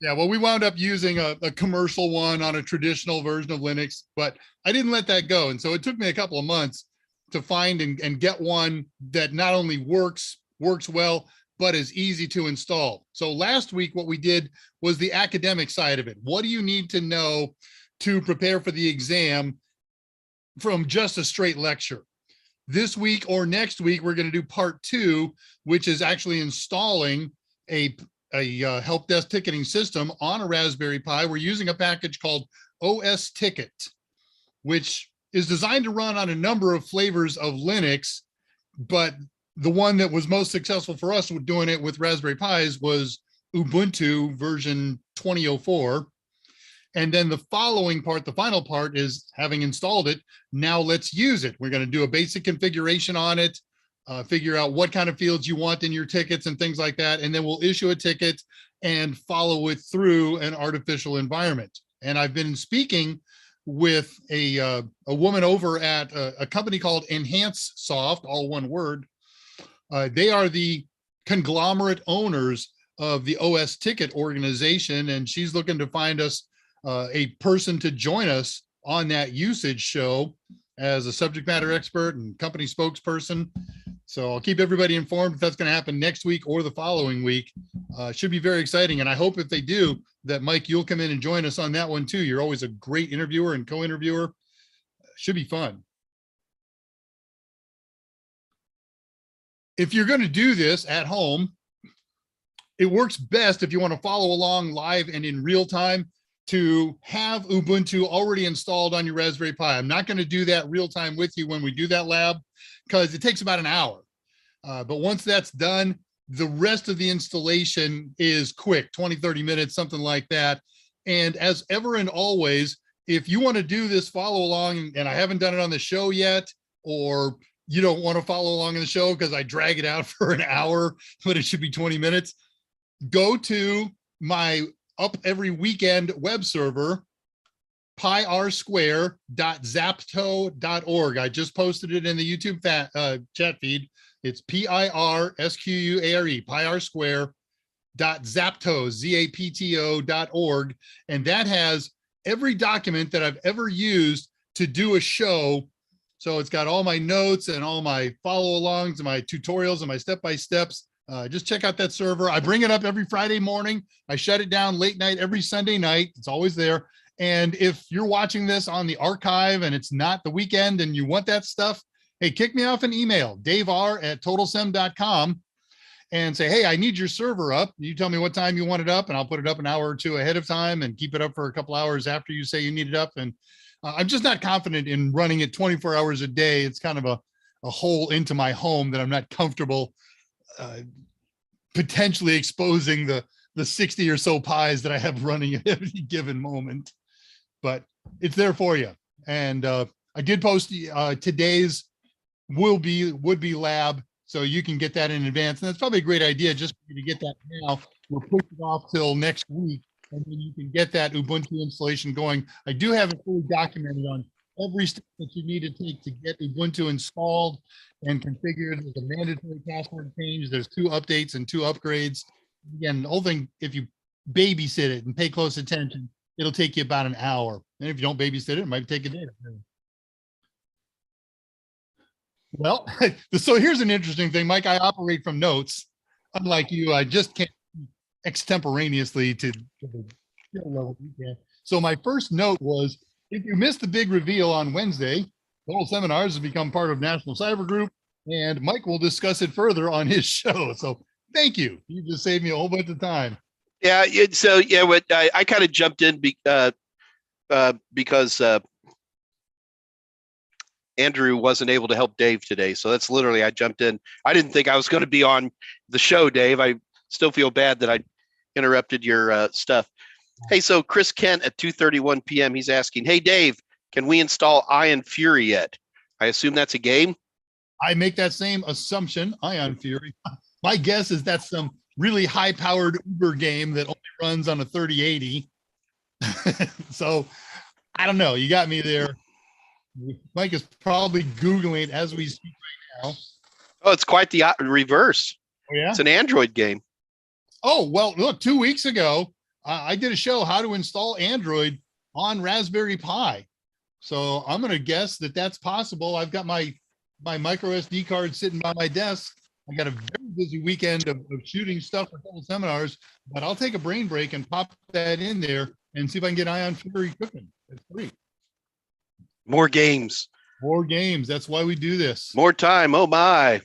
[SPEAKER 1] Yeah, well, we wound up using a commercial one on a traditional version of Linux, but I didn't let that go. And so it took me a couple of months to find and get one that not only works well, but is easy to install. So last week, what we did was the academic side of it. What do you need to know to prepare for the exam from just a straight lecture? This week or next week, we're going to do part 2, which is actually installing a help desk ticketing system on a Raspberry Pi. We're using a package called OS Ticket, which is designed to run on a number of flavors of Linux, but the one that was most successful for us with doing it with Raspberry Pis was Ubuntu version 2004. And then the following part, the final part, is having installed it, now let's use it. We're going to do a basic configuration on it, figure out what kind of fields you want in your tickets and things like that. And then we'll issue a ticket and follow it through an artificial environment. And I've been speaking with a woman over at a company called Enhance Soft, all one word. They are the conglomerate owners of the OS Ticket organization, and she's looking to find us a person to join us on that usage show as a subject matter expert and company spokesperson. So I'll keep everybody informed if that's going to happen next week or the following week. Should be very exciting. And I hope if they do that, Mike, you'll come in and join us on that one too. You're always a great interviewer and co-interviewer. Should be fun. If you're going to do this at home, it works best if you want to follow along live and in real time to have Ubuntu already installed on your Raspberry Pi. I'm not going to do that real time with you when we do that lab because it takes about an hour. But once that's done, the rest of the installation is quick, 20, 30 minutes, something like that. And as ever and always, if you want to do this follow along, and I haven't done it on the show yet, or you don't want to follow along in the show because I drag it out for an hour, but it should be 20 minutes, go to my up every weekend web server, pirsquare.zapto.org. I just posted it in the YouTube chat feed. It's PIRSQUARE, pirsquare.zapto.org. And that has every document that I've ever used to do a show. So it's got all my notes and all my follow alongs and my tutorials and my step-by-steps. Just check out that server. I bring it up every Friday morning. I shut it down late night every Sunday night. It's always there. And if you're watching this on the archive and it's not the weekend and you want that stuff, hey, kick me off an email, daveR@totalsem.com. and say, hey, I need your server up. You tell me what time you want it up, and I'll put it up an hour or two ahead of time and keep it up for a couple hours after you say you need it up. And I'm just not confident in running it 24 hours a day. It's kind of a hole into my home that I'm not comfortable potentially exposing the 60 or so pies that I have running at every given moment. But it's there for you. And I did post today's would be lab, so you can get that in advance. And that's probably a great idea just for you to get that now. We'll push it off till next week, and then you can get that Ubuntu installation going. I do have it fully documented on every step that you need to take to get Ubuntu installed and configured. There's a mandatory password change. There's 2 updates and 2 upgrades. Again, the whole thing, if you babysit it and pay close attention, it'll take you about an hour. And if you don't babysit it, it might take a day. Well, so here's an interesting thing, Mike. I operate from notes. Unlike you, I just can't extemporaneously to the skill level you can. So my first note was, if you missed the big reveal on Wednesday, Total Seminars has become part of National Cyber Group, and Mike will discuss it further on his show. So thank you. You just saved me a whole bunch of time.
[SPEAKER 2] Yeah. So yeah, what I kind of jumped in because Andrew wasn't able to help Dave today. So that's literally, I jumped in. I didn't think I was going to be on the show, Dave. I still feel bad that I interrupted your stuff. Hey, so Chris Kent at 2:31 p.m. He's asking, hey, Dave, can we install Ion Fury yet? I assume that's a game.
[SPEAKER 1] I make that same assumption, Ion Fury. My guess is that's some really high-powered Uber game that only runs on a 3080. So I don't know. You got me there. Mike is probably Googling it as we speak right now.
[SPEAKER 2] Oh, it's quite the reverse.
[SPEAKER 1] Oh, yeah?
[SPEAKER 2] It's an Android game.
[SPEAKER 1] Oh, well, look, 2 weeks ago, I did a show how to install Android on Raspberry Pi. So I'm going to guess that that's possible. I've got my micro SD card sitting by my desk. I got a very busy weekend of shooting stuff for Total Seminars, but I'll take a brain break and pop that in there and see if I can get Ion Fury cooking. It's free.
[SPEAKER 2] More games.
[SPEAKER 1] More games. That's why we do this.
[SPEAKER 2] More time. Oh, my.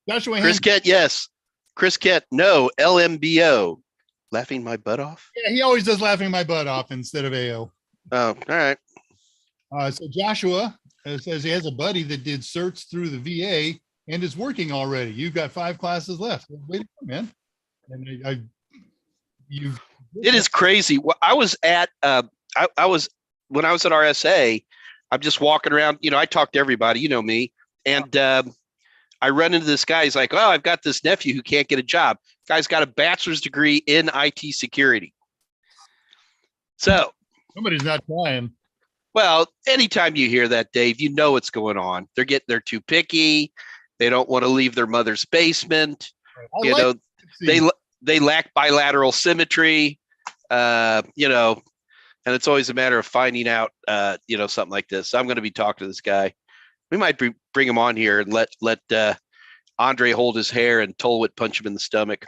[SPEAKER 1] Joshua
[SPEAKER 2] Chris Kent, yes. Chris Kent, no. LMBO. Laughing my butt off?
[SPEAKER 1] Yeah, he always does laughing my butt off instead of AO.
[SPEAKER 2] Oh, all right.
[SPEAKER 1] So Joshua says he has a buddy that did certs through the VA and is working already. You've got 5 classes left. Wait, man. And
[SPEAKER 2] it is crazy. I was at when I was at RSA, I'm just walking around, I talk to everybody, you know me. And I run into this guy. He's like, oh, I've got this nephew who can't get a job. Guy's got a bachelor's degree in IT security. So
[SPEAKER 1] somebody's not trying.
[SPEAKER 2] Well, anytime you hear that, Dave, you know what's going on. They're too picky. They don't want to leave their mother's basement. They lack bilateral symmetry. And it's always a matter of finding out, something like this. I'm going to be talking to this guy. We might bring him on here and let Andre hold his hair and Tolwit punch him in the stomach.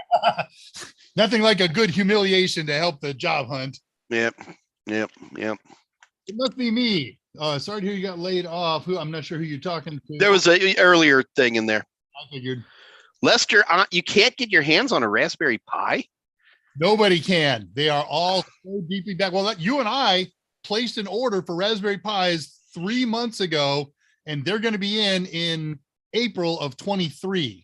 [SPEAKER 1] Nothing like a good humiliation to help the job hunt.
[SPEAKER 2] Yep.
[SPEAKER 1] It must be me. Sorry to hear you got laid off. I'm not sure who you're talking to.
[SPEAKER 2] There was an earlier thing in there.
[SPEAKER 1] I figured.
[SPEAKER 2] Lester, you can't get your hands on a Raspberry Pi?
[SPEAKER 1] Nobody can. They are all so deeply back. Well, you and I placed an order for Raspberry Pis 3 months ago, and they're going to be in April of 23.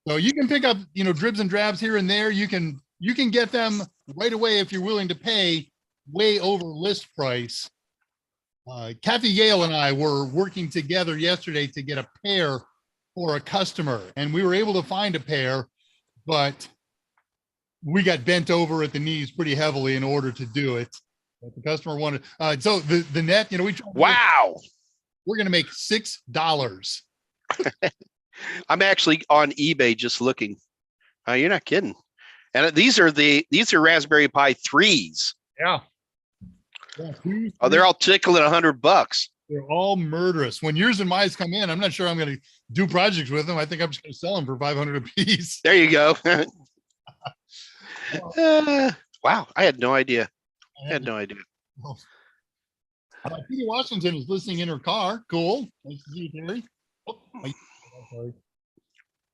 [SPEAKER 1] So you can pick up, dribs and drabs here and there. You can get them right away if you're willing to pay way over list price. Kathy Yale and I were working together yesterday to get a pair for a customer, and we were able to find a pair, but we got bent over at the knees pretty heavily in order to do it. But the customer wanted, so the net,
[SPEAKER 2] wow,
[SPEAKER 1] we're going to make $6.
[SPEAKER 2] I'm actually on eBay just looking. You're not kidding. And these are Raspberry Pi 3s.
[SPEAKER 1] Yeah.
[SPEAKER 2] Oh, they're all tickling $100.
[SPEAKER 1] They're all murderous. When yours and mine come in, I'm not sure I'm going to do projects with them. I think I'm just going to sell them for $500 a piece.
[SPEAKER 2] There you go. Wow, I had no idea.
[SPEAKER 1] Peter Washington is listening in her car. Cool. Nice to see you, Terry. Oh, sorry.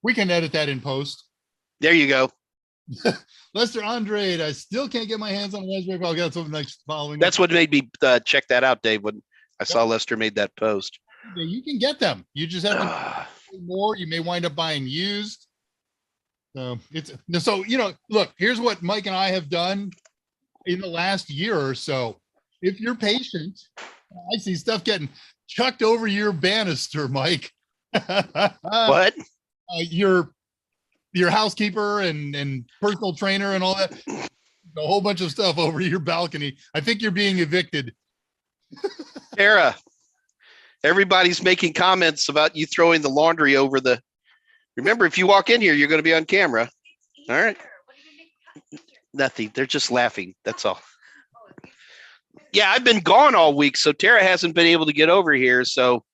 [SPEAKER 1] We can edit that in post.
[SPEAKER 2] There you go.
[SPEAKER 1] Lester Andrade, I still can't get my hands on a Raspberry Pi. I'll get something next following.
[SPEAKER 2] That's what made me check that out, Dave, when I saw Lester made that post.
[SPEAKER 1] Yeah, you can get them. You just have to pay more. You may wind up buying used. So look, here's what Mike and I have done in the last year or so. If you're patient, I see stuff getting chucked over your banister, Mike.
[SPEAKER 2] What?
[SPEAKER 1] Your housekeeper and personal trainer and all that, a whole bunch of stuff over your balcony. I think you're being evicted.
[SPEAKER 2] Tara, everybody's making comments about you throwing the laundry over the. Remember, if you walk in here, you're going to be on camera. All right. Nothing. They're just laughing. That's all. Yeah, I've been gone all week, so Tara hasn't been able to get over here. So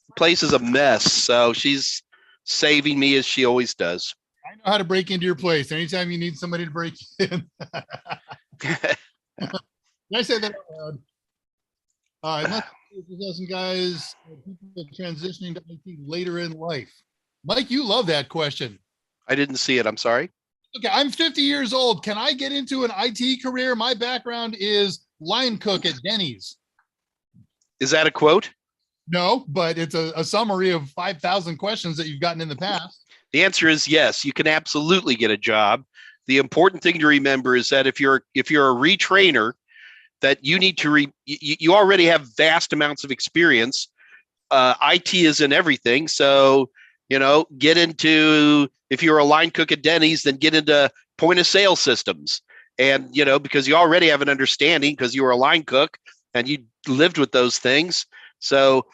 [SPEAKER 2] the place is a mess. So she's saving me as she always does.
[SPEAKER 1] I know how to break into your place. Anytime you need somebody to break in. Did I say that out loud? Some guys, people transitioning to IT later in life. Mike, you love that question.
[SPEAKER 2] I didn't see it. I'm sorry.
[SPEAKER 1] Okay, I'm 50 years old. Can I get into an IT career? My background is line cook at Denny's.
[SPEAKER 2] Is that a quote?
[SPEAKER 1] No, but it's a summary of 5,000 questions that you've gotten in the past.
[SPEAKER 2] The answer is yes. You can absolutely get a job. The important thing to remember is that if you're a retrainer, that you need to you already have vast amounts of experience. IT is in everything, so get into, if you're a line cook at Denny's, then get into point of sale systems, and because you already have an understanding because you were a line cook and you lived with those things. So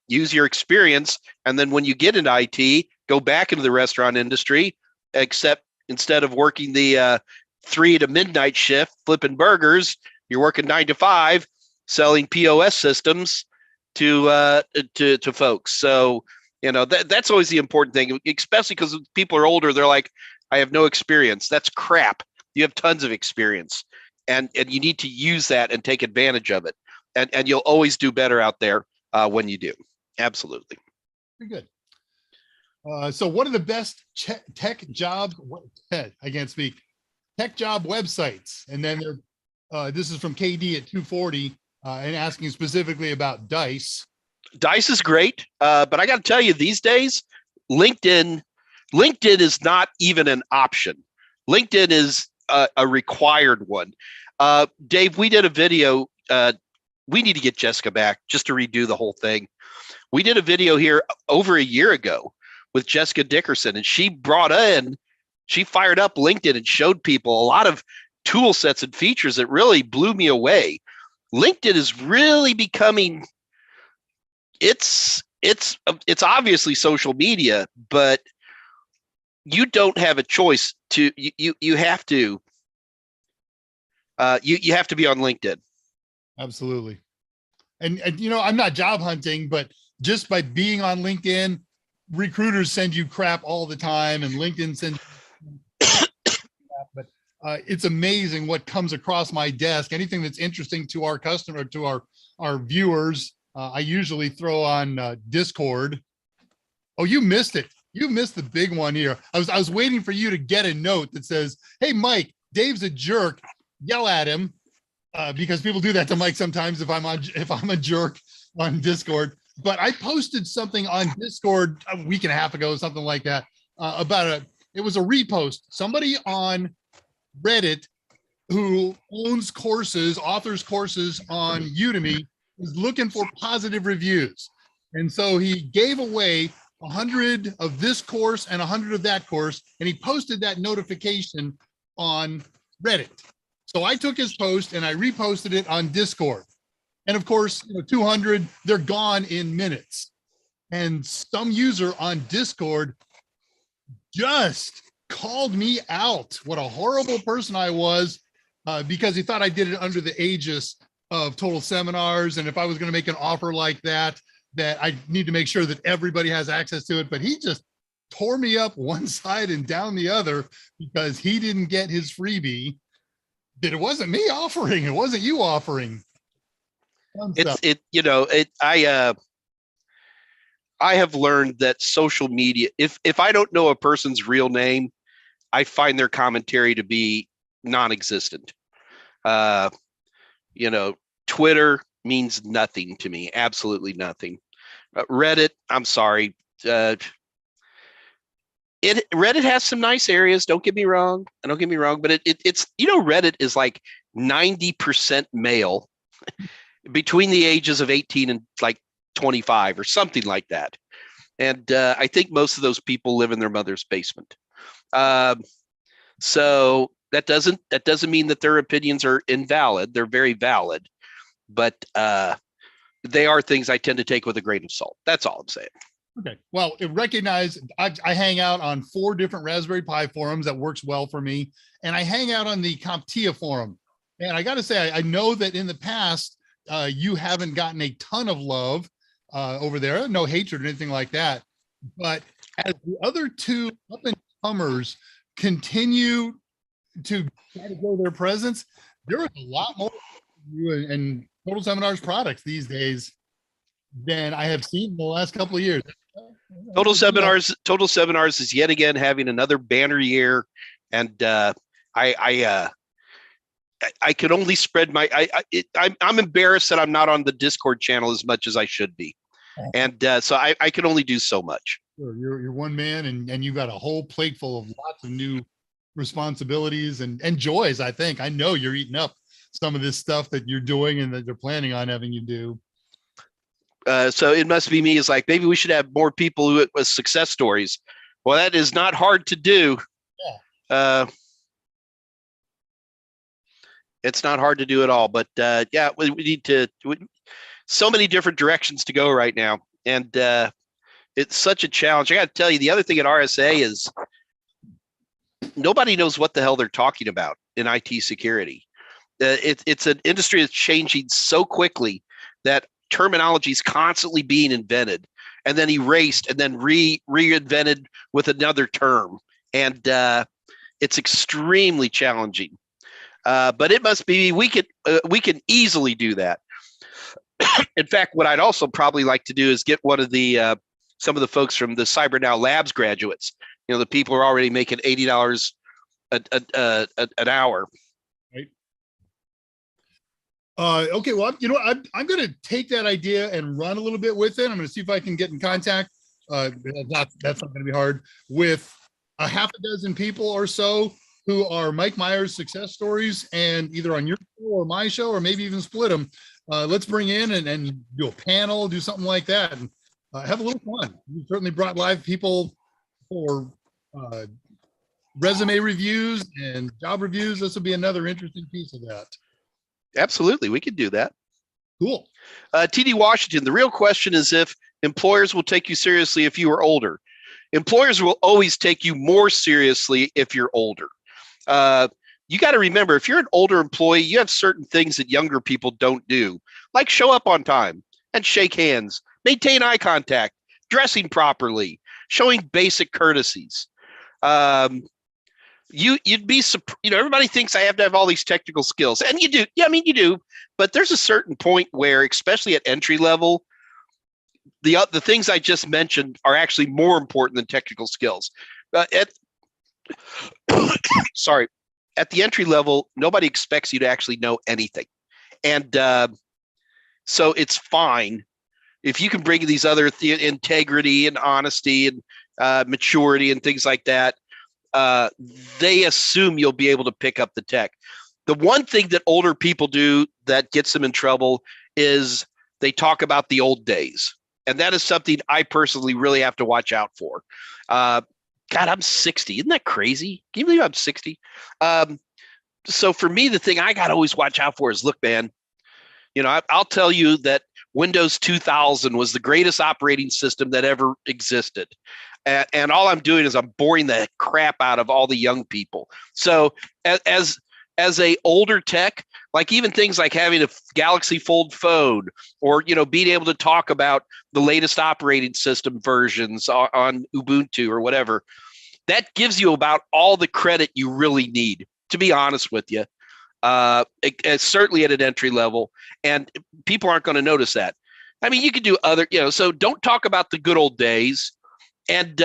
[SPEAKER 2] use your experience, and then when you get into IT, go back into the restaurant industry, except instead of working the 3 to midnight shift flipping burgers, you're working 9 to 5 selling POS systems to folks. So that's always the important thing, especially because people are older. They're like, I have no experience. That's crap. You have tons of experience, and you need to use that and take advantage of it. And you'll always do better out there when you do. Absolutely.
[SPEAKER 1] Very good. So one of the best tech job, I can't speak, tech job websites. And then this is from KD at 240 and asking specifically about Dice.
[SPEAKER 2] Dice is great, but I got to tell you, these days, LinkedIn is not even an option. LinkedIn is a required one. Dave, we did a video. We need to get Jessica back just to redo the whole thing. We did a video here over a year ago with Jessica Dickerson, and she fired up LinkedIn and showed people a lot of tool sets and features that really blew me away. LinkedIn is really becoming, it's obviously social media, but you don't have a choice to, you have to be on LinkedIn.
[SPEAKER 1] Absolutely. And I'm not job hunting, but just by being on LinkedIn, recruiters send you crap all the time, and LinkedIn sends you crap, but it's amazing what comes across my desk. Anything that's interesting to our customer, to our viewers, I usually throw on Discord. Oh, you missed it. You missed the big one here. I was waiting for you to get a note that says, "Hey, Mike, Dave's a jerk. Yell at him." Because people do that to Mike sometimes if I'm a jerk on Discord. But I posted something on Discord a week and a half ago, something like that, it was a repost. Somebody on Reddit who owns courses, authors courses on Udemy, is looking for positive reviews. And so he gave away 100 of this course and 100 of that course, and he posted that notification on Reddit. So I took his post and I reposted it on Discord. And of course, 200, they're gone in minutes. And some user on Discord just called me out. What a horrible person I was, because he thought I did it under the aegis of Total Seminars. And if I was going to make an offer like that I need to make sure that everybody has access to it. But he just tore me up one side and down the other because he didn't get his freebie. That it wasn't me offering, it wasn't you offering.
[SPEAKER 2] I have learned that social media, if I don't know a person's real name, I find their commentary to be non-existent. Uh, you know, Twitter means nothing to me, absolutely nothing. Reddit, I'm sorry. Reddit has some nice areas. Don't get me wrong. But it's Reddit is like 90% male between the ages of 18 and like 25 or something like that. And I think most of those people live in their mother's basement. So that doesn't mean that their opinions are invalid. They're very valid, but they are things I tend to take with a grain of salt. That's all I'm saying.
[SPEAKER 1] Okay. Well, recognize I hang out on 4 different Raspberry Pi forums. That works well for me. And I hang out on the CompTIA forum. And I got to say, I know that in the past, you haven't gotten a ton of love over there. No hatred or anything like that. But as the other 2 up and comers continue to try to grow their presence, there is a lot more you and Total Seminars products these days than I have seen in the last couple of years.
[SPEAKER 2] Total Seminars is yet again having another banner year, and I can only spread my. I'm embarrassed that I'm not on the Discord channel as much as I should be, and so I can only do so much.
[SPEAKER 1] Sure. You're one man, and you've got a whole plate full of lots of new responsibilities and joys. I know you're eating up some of this stuff that you're doing and that they're planning on having you do.
[SPEAKER 2] So it must be me. It's like, maybe we should have more people with success stories. Well, that is not hard to do. Yeah. It's not hard to do at all, but yeah, we need to, so many different directions to go right now. And it's such a challenge. I got to tell you, the other thing at RSA is nobody knows what the hell they're talking about in IT security. It's an industry that's changing so quickly that terminology is constantly being invented and then erased and then reinvented with another term. And it's extremely challenging. But it must be, we can easily do that. In fact, what I'd also probably like to do is get one of the some of the folks from the Cyber Now Labs graduates. The people are already making $80 an hour.
[SPEAKER 1] Right. Okay. Well, I'm going to take that idea and run a little bit with it. I'm going to see if I can get in contact. That's not going to be hard, with a half a dozen people or so who are Mike Myers success stories, and either on your show or my show, or maybe even split them. Let's bring in and do a panel, do something like that, and have a little fun. You certainly brought live people for resume reviews and job reviews. This will be another interesting piece of that.
[SPEAKER 2] Absolutely, we could do that.
[SPEAKER 1] Cool.
[SPEAKER 2] TD Washington, the real question is if employers will take you seriously if you are older. Employers will always take you more seriously if you're older. You got to remember, if you're an older employee, you have certain things that younger people don't do, like show up on time and shake hands, maintain eye contact, dressing properly, showing basic courtesies. You'd be, everybody thinks I have to have all these technical skills, and you do. Yeah, I mean, you do, but there's a certain point where, especially at entry level, the things I just mentioned are actually more important than technical skills. At the entry level, nobody expects you to actually know anything. And so it's fine if you can bring these other integrity and honesty and maturity and things like that. They assume you'll be able to pick up the tech. The one thing that older people do that gets them in trouble is they talk about the old days. And that is something I personally really have to watch out for. God, I'm 60. Isn't that crazy? Can you believe I'm 60? So for me, the thing I got to always watch out for is, look, man, I'll tell you that Windows 2000 was the greatest operating system that ever existed. And all I'm doing is I'm boring the crap out of all the young people. So as a older tech, like even things like having a Galaxy Fold phone, or being able to talk about the latest operating system versions on Ubuntu or whatever, that gives you about all the credit you really need, to be honest with you. Certainly at an entry level, and people aren't going to notice that. I mean, you could do other, so don't talk about the good old days, and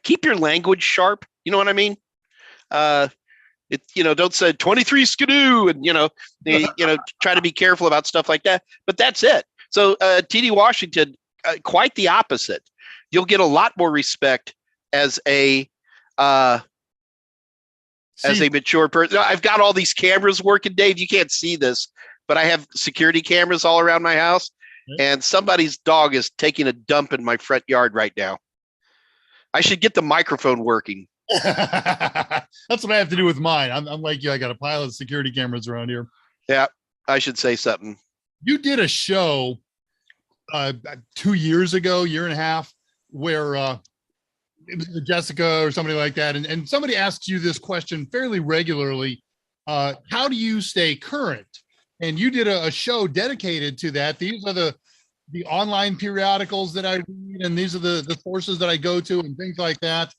[SPEAKER 2] keep your language sharp. You know what I mean? Don't say 23 skidoo and, try to be careful about stuff like that. But that's it. So TD Washington, quite the opposite. You'll get a lot more respect as a mature person. I've got all these cameras working, Dave. You can't see this, but I have security cameras all around my house, and somebody's dog is taking a dump in my front yard right now. I should get the microphone working.
[SPEAKER 1] That's what I have to do with mine. I'm like you. I got a pile of security cameras around here.
[SPEAKER 2] Yeah, I should say something.
[SPEAKER 1] You did a show 2 years ago, year and a half, where it was Jessica or somebody like that, and somebody asks you this question fairly regularly: how do you stay current? And you did a show dedicated to that. These are the online periodicals that I read, and these are the sources that I go to, and things like that.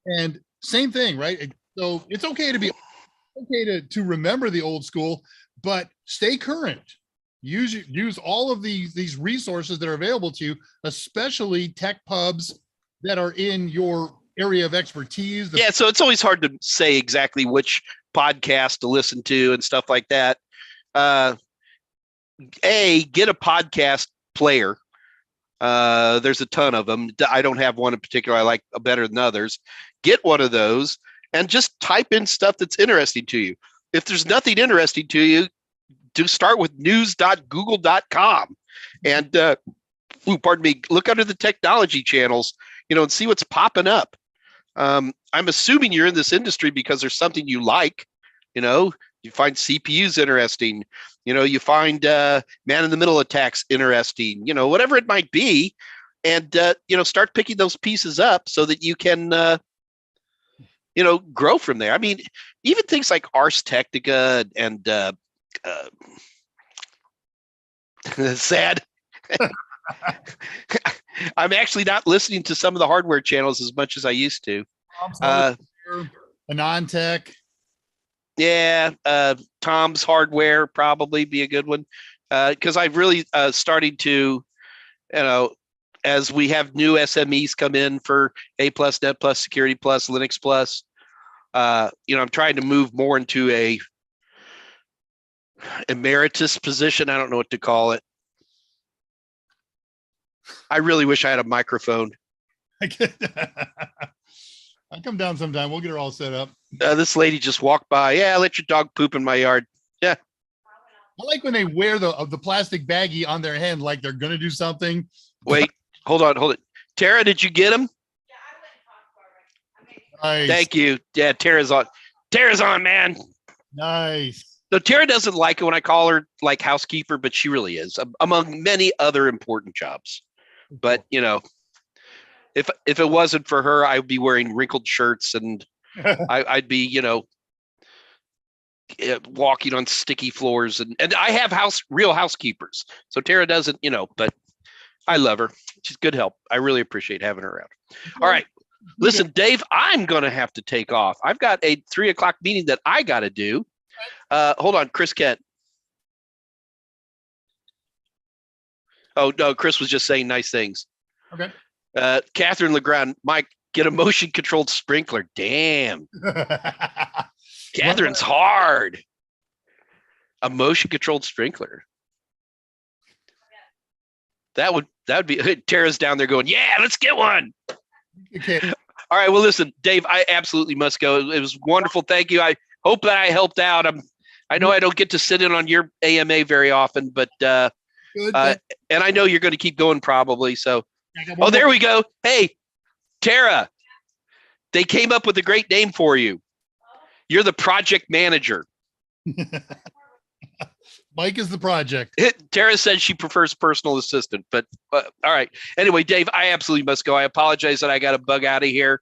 [SPEAKER 1] And same thing, right? So it's okay to remember the old school, but stay current. Use all of these resources that are available to you, especially tech pubs that are in your area of expertise.
[SPEAKER 2] So it's always hard to say exactly which podcast to listen to and stuff like that. Get a podcast player. There's a ton of them. I don't have one in particular I like better than others. Get one of those and just type in stuff that's interesting to you. If there's nothing interesting to you, do start with news.google.com and look under the technology channels, and see what's popping up. I'm assuming you're in this industry because there's something you like. You find CPUs interesting. You find man-in-the-middle attacks interesting. Whatever it might be, and start picking those pieces up so that you can grow from there. I mean, even things like Ars Technica and sad. I'm actually not listening to some of the hardware channels as much as I used to.
[SPEAKER 1] Anantech.
[SPEAKER 2] Yeah, Tom's Hardware probably be a good one, because I've really started to, as we have new SMEs come in for A+, Net+, Security+, Linux+, I'm trying to move more into a emeritus position. I don't know what to call it. I really wish I had a microphone.
[SPEAKER 1] I'll come down sometime. We'll get her all set up.
[SPEAKER 2] This lady just walked by. Yeah, let your dog poop in my yard. Yeah.
[SPEAKER 1] I like when they wear the plastic baggie on their hand like they're going to do something.
[SPEAKER 2] Wait, hold it. Tara, did you get him?
[SPEAKER 3] Yeah, I went and talked to her.
[SPEAKER 1] Nice.
[SPEAKER 2] Thank you. Yeah, Tara's on. Tara's on, man.
[SPEAKER 1] Nice.
[SPEAKER 2] So Tara doesn't like it when I call her like housekeeper, but she really is, among many other important jobs. But if it wasn't for her, I would be wearing wrinkled shirts and I'd be walking on sticky floors, and I have real housekeepers. So Tara doesn't, but I love her. She's good help. I really appreciate having her around. All right. Listen, Dave, I'm going to have to take off. I've got a 3:00 meeting that I got to do. Hold on, Chris Kent. Oh, no, Chris was just saying nice things.
[SPEAKER 1] Okay.
[SPEAKER 2] Catherine Legrand, Mike, get a motion controlled sprinkler. Damn. Catherine's hard. A motion controlled sprinkler. That would be Tara's down there going, yeah, let's get one.
[SPEAKER 1] Okay.
[SPEAKER 2] All right. Well, listen, Dave, I absolutely must go. It was wonderful. Thank you. I hope that I helped out. I know I don't get to sit in on your AMA very often, but and I know you're going to keep going probably. So, there we go. Hey, Tara, they came up with a great name for you. You're the project manager.
[SPEAKER 1] Mike is the project.
[SPEAKER 2] Tara said she prefers personal assistant, but all right. Anyway, Dave, I absolutely must go. I apologize that I got to bug out of here.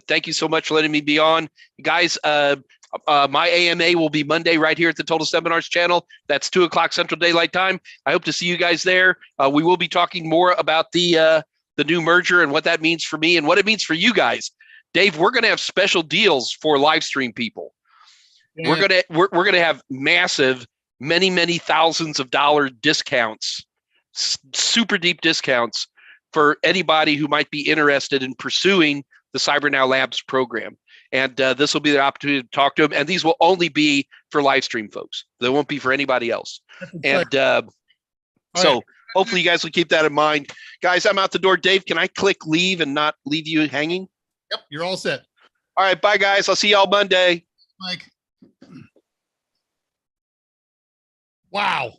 [SPEAKER 2] Thank you so much for letting me be on. Guys, my AMA will be Monday right here at the Total Seminars channel. That's 2:00 Central Daylight Time. I hope to see you guys there. We will be talking more about the new merger and what that means for me and what it means for you guys. Dave, we're going to have special deals for live stream people. Yeah. We're going to have massive, many thousands of dollar discounts super deep discounts for anybody who might be interested in pursuing the Cyber Now Labs program. And this will be the opportunity to talk to them. And these will only be for live stream folks. They won't be for anybody else. And so hopefully you guys will keep that in mind. Guys, I'm out the door. Dave, can I click leave and not leave you hanging?
[SPEAKER 1] Yep, you're all set.
[SPEAKER 2] All right, bye, guys. I'll see y'all Monday.
[SPEAKER 1] Mike. Wow.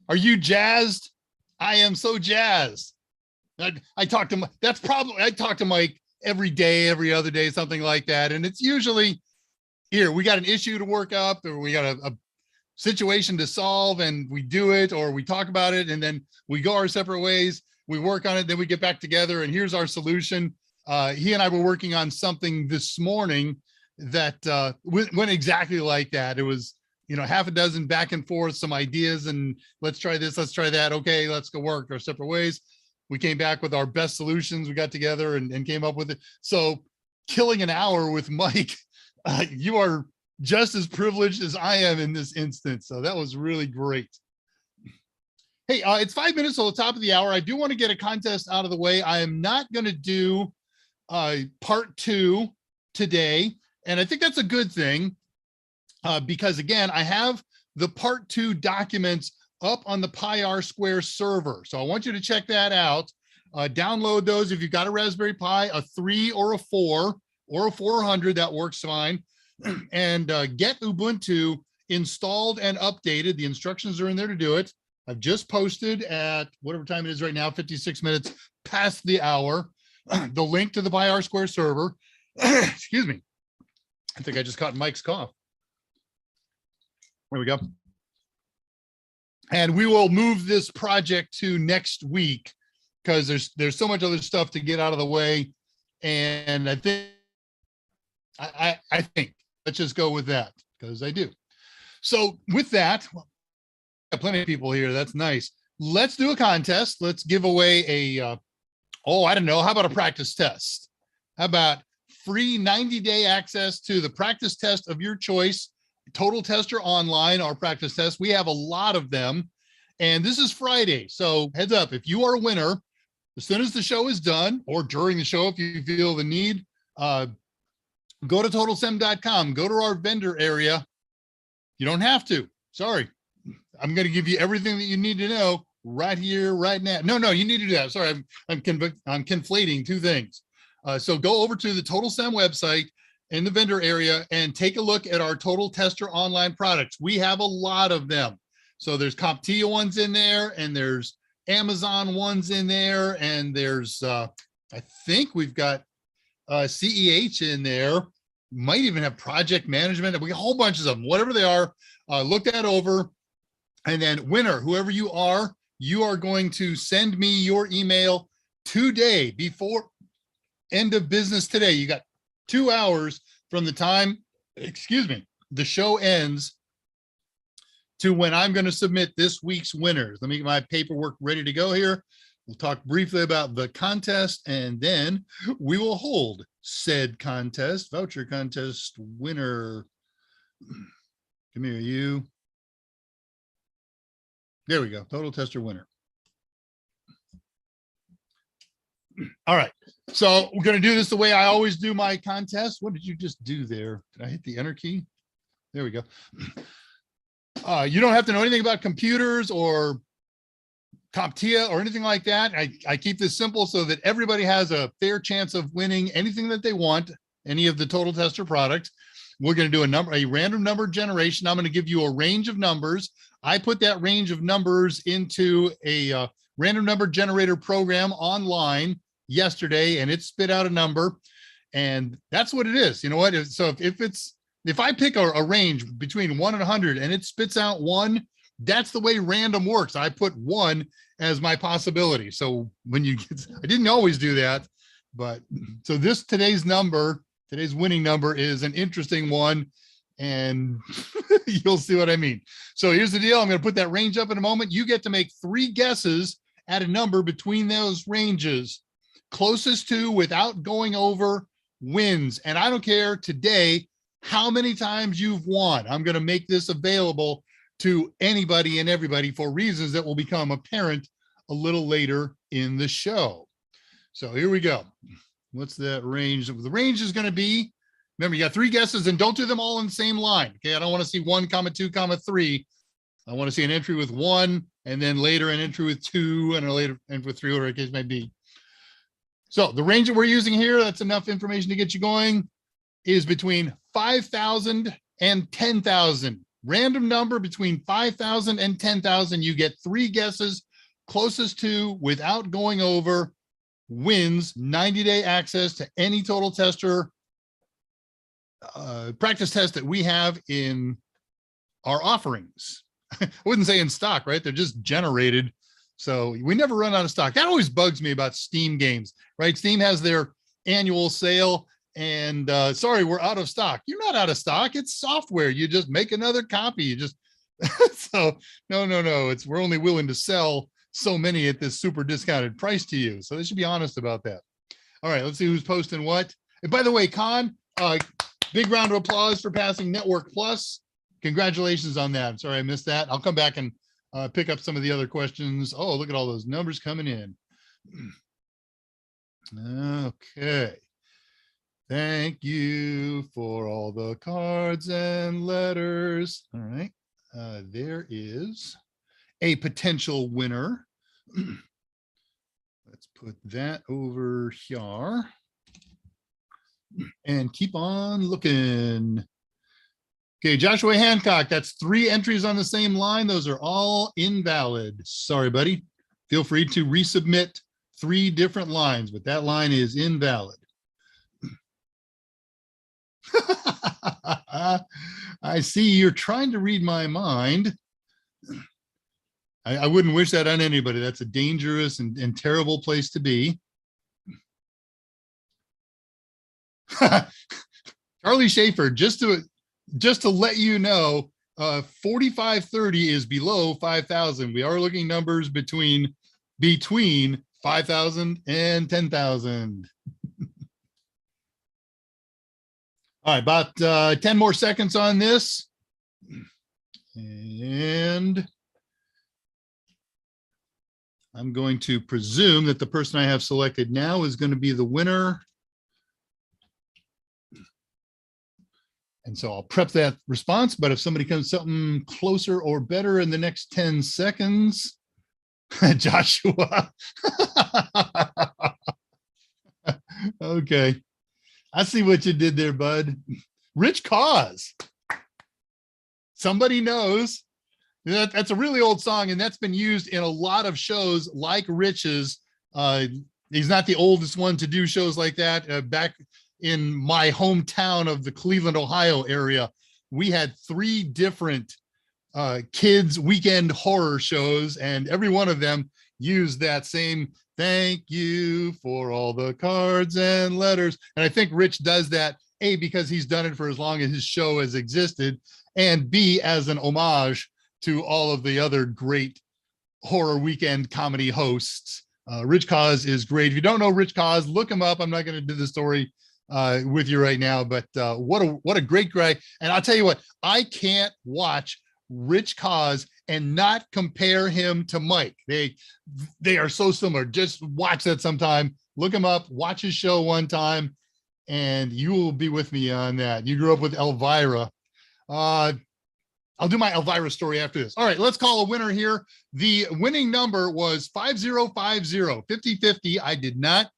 [SPEAKER 1] Are you jazzed? I am so jazzed. I talk to Mike. I talk to Mike every day, every other day, something like that. And it's usually here, we got an issue to work up, or we got a situation to solve, and we do it, or we talk about it, and then we go our separate ways. We work on it, then we get back together, and here's our solution. He and I were working on something this morning that went exactly like that. It was, half a dozen back and forth, some ideas, and let's try this, let's try that. Okay, let's go work our separate ways. We came back with our best solutions. We got together and came up with it. So killing an hour with Mike, you are just as privileged as I am in this instance. So that was really great. Hey, it's 5 minutes till the top of the hour. I do want to get a contest out of the way. I am not going to do part 2 today. And I think that's a good thing because, again, I have the part 2 documents up on the Pi Square server. So I want you to check that out. Download those. If you've got a Raspberry Pi, a 3 or a 4 or a 400, that works fine. And get Ubuntu installed and updated. The instructions are in there to do it. I've just posted at whatever time it is right now, 56 minutes past the hour, the link to the Pi Square server. Excuse me. I think I just caught Mike's cough. There we go. And we will move this project to next week because there's so much other stuff to get out of the way. And I think let's just go with that because I do. So with that, well, plenty of people here. That's nice. Let's do a contest. Let's give away a, I don't know. How about a practice test? How about free 90-day access to the practice test of your choice? Total Tester Online, our practice test. We have a lot of them. And this is Friday. So heads up, if you are a winner, as soon as the show is done or during the show, if you feel the need, go to totalsem.com, go to our vendor area. You don't have to. Sorry. I'm going to give you everything that you need to know right here, right now. No, you need to do that. Sorry, I'm conflating two things. So go over to the TotalSem website in the vendor area and take a look at our Total Tester Online products. We have a lot of them. So there's CompTIA ones in there, and there's Amazon ones in there, and there's, I think we've got CEH in there. Might even have project management. We got a whole bunch of them, whatever they are. Look that over. And then winner, whoever you are going to send me your email today before end of business today. You got 2 hours from the time, the show ends to when I'm going to submit this week's winners. Let me get my paperwork ready to go here. We'll talk briefly about the contest, and then we will hold said contest, voucher contest winner. Come here, you. There we go, Total Tester winner. All right, so we're going to do this the way I always do my contest. What did you just do there? Did I hit the enter key? There we go. You don't have to know anything about computers or CompTIA or anything like that. I keep this simple so that everybody has a fair chance of winning anything that they want, any of the Total Tester products. We're going to do a random number generation. I'm going to give you a range of numbers. I put that range of numbers into a random number generator program online yesterday, and it spit out a number, and that's what it is. You know what? So if I pick a range between 1 and 100 and it spits out 1, that's the way random works. I put 1 as my possibility. So when you get, I didn't always do that, but so today's winning number is an interesting one, and you'll see what I mean. So here's the deal. I'm going to put that range up in a moment. You get to make 3 guesses at a number between those ranges. Closest to without going over wins. And I don't care today how many times you've won. I'm going to make this available to anybody and everybody for reasons that will become apparent a little later in the show. So here we go. What's that range? The range is going to be, remember, you got 3 guesses, and don't do them all in the same line. Okay, I don't want to see 1, 2, 3. I want to see an entry with 1, and then later an entry with 2, and a later entry with 3, whatever the case may be. So the range that we're using here, that's enough information to get you going, is between 5,000 and 10,000. Random number between 5,000 and 10,000. You get 3 guesses. Closest to without going over wins 90-day access to any total tester practice test that we have in our offerings. I wouldn't say in stock, right? They're just generated. So we never run out of stock. That always bugs me about Steam games, right? Steam has their annual sale and sorry, we're out of stock. You're not out of stock. It's software. You just make another copy. You just, so no. We're only willing to sell so many at this super discounted price to you. So they should be honest about that. All right, let's see who's posting what. And by the way, Con, big round of applause for passing Network Plus. Congratulations on that. I'm sorry I missed that. I'll come back and pick up some of the other questions. Oh, look at all those numbers coming in. Okay. Thank you for all the cards and letters. All right. There is a potential winner. Let's put that over here and keep on looking. Okay, Joshua Hancock, that's 3 entries on the same line. Those are all invalid. Sorry, buddy. Feel free to resubmit 3 different lines, but that line is invalid. I see you're trying to read my mind. I wouldn't wish that on anybody. That's a dangerous and terrible place to be. Charlie Schaefer, just to let you know, 4530 is below 5,000. We are looking numbers between 5,000 and 10,000. All right, about 10 more seconds on this. And I'm going to presume that the person I have selected now is going to be the winner. And so I'll prep that response, but if somebody comes something closer or better in the next 10 seconds, Joshua. Okay. I see what you did there, bud. Rich Cause. Somebody knows. That's a really old song, and that's been used in a lot of shows like Rich's. He's not the oldest one to do shows like that. Back in my hometown of the Cleveland, Ohio area, we had 3 different kids weekend horror shows, and every one of them used that same thank you for all the cards and letters. And I think Rich does that, A, because he's done it for as long as his show has existed, and B, as an homage to all of the other great horror weekend comedy hosts. Rich Cause is great. If you don't know Rich Cause, look him up. I'm not going to do the story with you right now, but what a great guy. And I'll tell you what, I can't watch Rich Cause and not compare him to Mike. They are so similar. Just watch that sometime. Look him up, watch his show one time, and you will be with me on that. You grew up with Elvira. I'll do my Elvira story after this. All right, let's call a winner here. The winning number was 5050, 50-50. I did not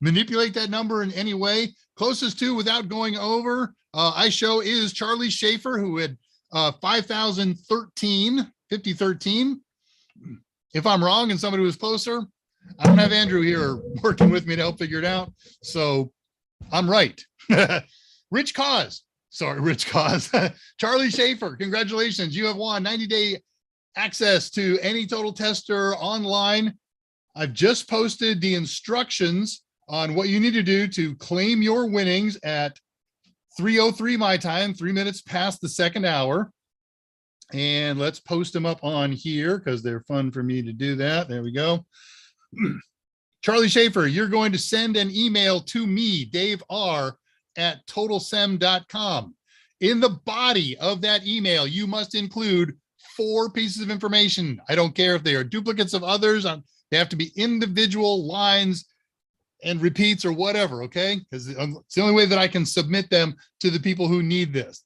[SPEAKER 1] manipulate that number in any way. Closest to without going over, I show is Charlie Schaefer, who had 5,013, 5013. If I'm wrong and somebody was closer, I don't have Andrew here working with me to help figure it out. So I'm right. Rich Cause. Charlie Schaefer, congratulations. You have won 90-day access to any total tester online. I've just posted the instructions on what you need to do to claim your winnings at 3:03 my time, 3 minutes past the second hour. And let's post them up on here because they're fun for me to do that. There we go. Charlie Schaefer, you're going to send an email to me, Dave R., at totalsem.com. In the body of that email, you must include 4 pieces of information. I don't care if they are duplicates of others. They have to be individual lines and repeats or whatever, okay? Because it's the only way that I can submit them to the people who need this.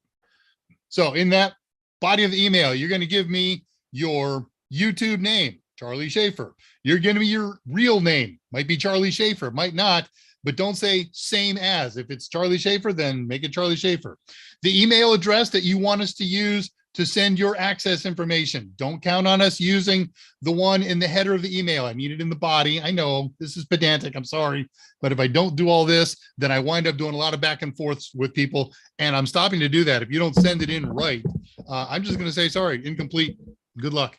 [SPEAKER 1] So in that body of the email, you're going to give me your YouTube name, Charlie Schaefer. You're going to be your real name. Might be Charlie Schaefer, might not, but don't say same as. If it's Charlie Schaefer, then make it Charlie Schaefer. The email address that you want us to use to send your access information. Don't count on us using the one in the header of the email. I need it in the body. I know this is pedantic, I'm sorry, but if I don't do all this, then I wind up doing a lot of back and forths with people, and I'm stopping to do that. If you don't send it in right, I'm just going to say, sorry, incomplete, good luck.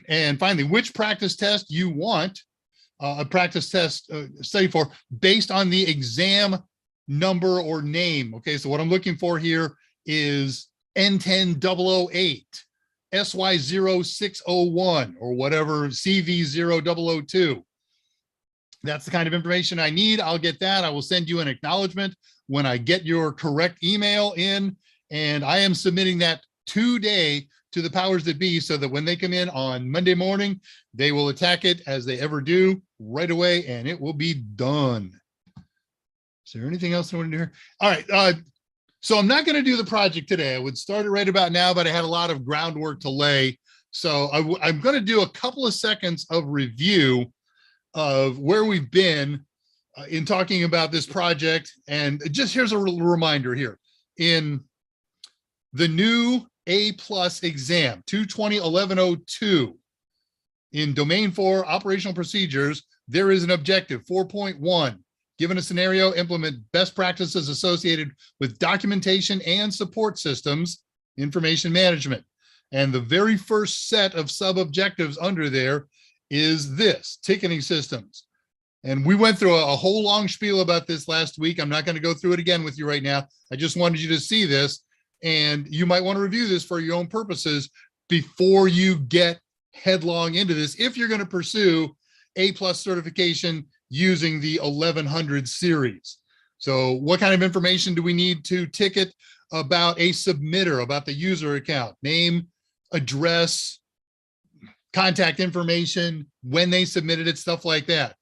[SPEAKER 1] And finally, which practice test you want a practice test study for based on the exam number or name. Okay, so what I'm looking for here is N10008, SY0601, or whatever, CV0002. That's the kind of information I need. I'll get that. I will send you an acknowledgement when I get your correct email in, and I am submitting that today to the powers that be so that when they come in on Monday morning, they will attack it as they ever do right away, and it will be done. Is there anything else I want to do here? All right. So I'm not going to do the project today. I would start it right about now, but I had a lot of groundwork to lay. So I'm going to do a couple of seconds of review of where we've been in talking about this project. And just here's a reminder here. In the new A+ exam, 220-1102, in Domain 4 Operational Procedures, there is an objective, 4.1. Given a scenario, implement best practices associated with documentation and support systems, information management. And the very first set of sub-objectives under there is this, ticketing systems. And we went through a whole long spiel about this last week. I'm not going to go through it again with you right now. I just wanted you to see this, and you might want to review this for your own purposes before you get headlong into this, if you're going to pursue A+ certification using the 1100 series. So what kind of information do we need to ticket about a submitter, about the user account? Name, address, contact information, when they submitted it, stuff like that.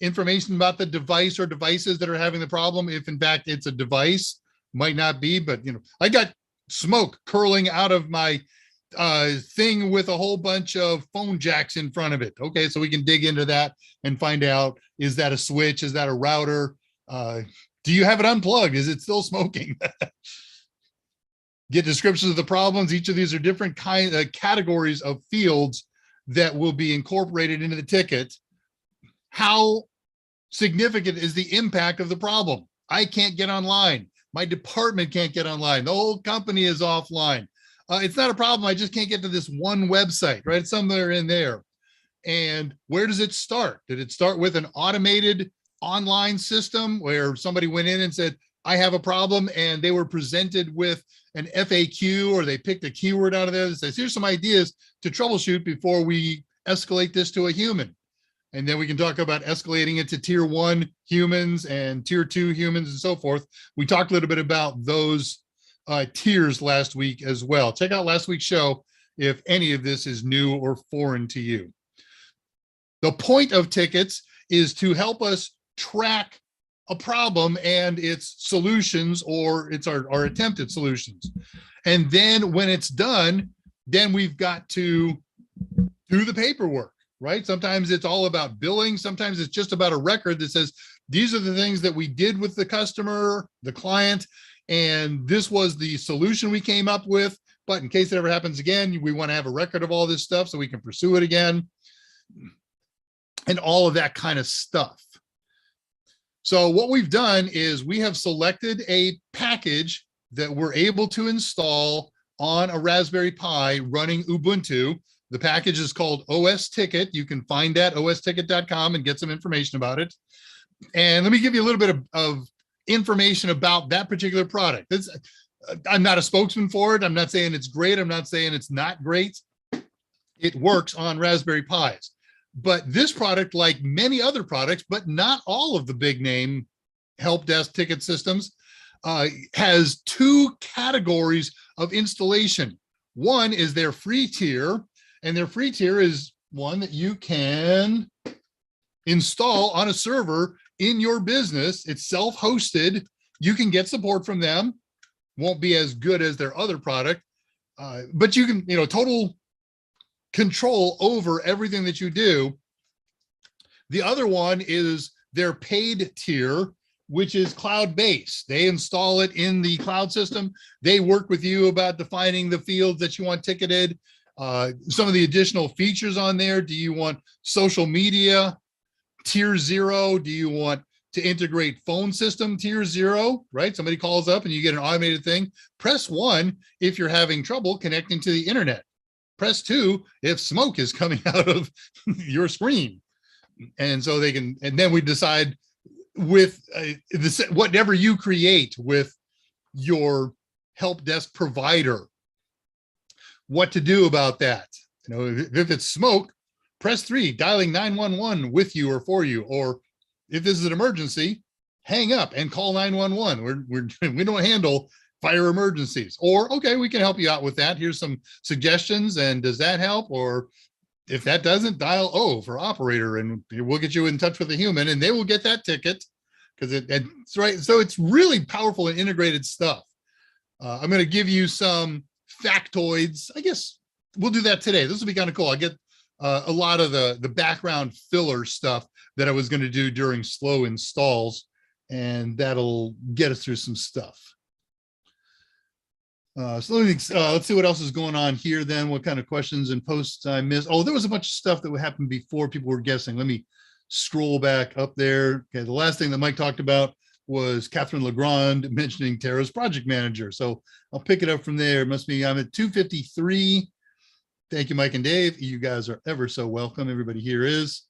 [SPEAKER 1] Information about the device or devices that are having the problem, if in fact it's a device, might not be, but you know, I got smoke curling out of my thing with a whole bunch of phone jacks in front of it. Okay, so we can dig into that and find out, is that a switch? Is that a router? Do you have it unplugged? Is it still smoking? Get descriptions of the problems. Each of these are different categories of fields that will be incorporated into the ticket. How significant is the impact of the problem? I can't get online. My department can't get online. The whole company is offline. It's not a problem. I just can't get to this one website, right? It's somewhere in there. And where does it start? Did it start with an automated online system where somebody went in and said, I have a problem, and they were presented with an FAQ, or they picked a keyword out of there that says, here's some ideas to troubleshoot before we escalate this to a human. And then we can talk about escalating it to tier 1 humans and tier 2 humans and so forth. We talked a little bit about those tiers last week as well. Check out last week's show if any of this is new or foreign to you. The point of tickets is to help us track a problem and its solutions, or it's our attempted solutions. And then when it's done, then we've got to do the paperwork, right? Sometimes it's all about billing. Sometimes it's just about a record that says, these are the things that we did with the customer, the client, and this was the solution we came up with. But in case it ever happens again, we want to have a record of all this stuff so we can pursue it again, and all of that kind of stuff. So what we've done is we have selected a package that we're able to install on a Raspberry Pi running Ubuntu. The package is called OS Ticket. You can find that osticket.com and get some information about it. And let me give you a little bit of information about that particular product. I'm not a spokesman for it. I'm not saying it's great. I'm not saying it's not great. It works on Raspberry Pis. But this product, like many other products, but not all of the big name help desk ticket systems, has 2 categories of installation. One is their free tier, and their free tier is one that you can install on a server in your business. It's self-hosted. You can get support from them. Won't be as good as their other product, but you can, total control over everything that you do. The other one is their paid tier, which is cloud-based. They install it in the cloud system. They work with you about defining the fields that you want ticketed, some of the additional features on there. Do you want social media tier 0? Do you want to integrate phone system tier 0, right? Somebody calls up and you get an automated thing. Press 1 if you're having trouble connecting to the internet. Press 2 if smoke is coming out of your screen. And so they can, and then we decide with whatever you create with your help desk provider, what to do about that. If it's smoke, press 3, dialing 911 with you or for you. Or if this is an emergency, hang up and call 911. We don't handle fire emergencies. Or, okay, we can help you out with that. Here's some suggestions. And does that help? Or if that doesn't, dial O for operator, and we'll get you in touch with a human, and they will get that ticket, because it's right. So it's really powerful and integrated stuff. I'm going to give you some factoids. I guess we'll do that today. This will be kind of cool. I get a lot of the background filler stuff that I was going to do during slow installs, and that'll get us through some stuff. So let's see what else is going on here then. What kind of questions and posts I missed? Oh, there was a bunch of stuff that would happen before people were guessing. Let me scroll back up there. Okay, the last thing that Mike talked about was Catherine Legrand mentioning Tara's project manager. So I'll pick it up from there. It must be, I'm at 253. Thank you, Mike and Dave. You guys are ever so welcome. Everybody here is.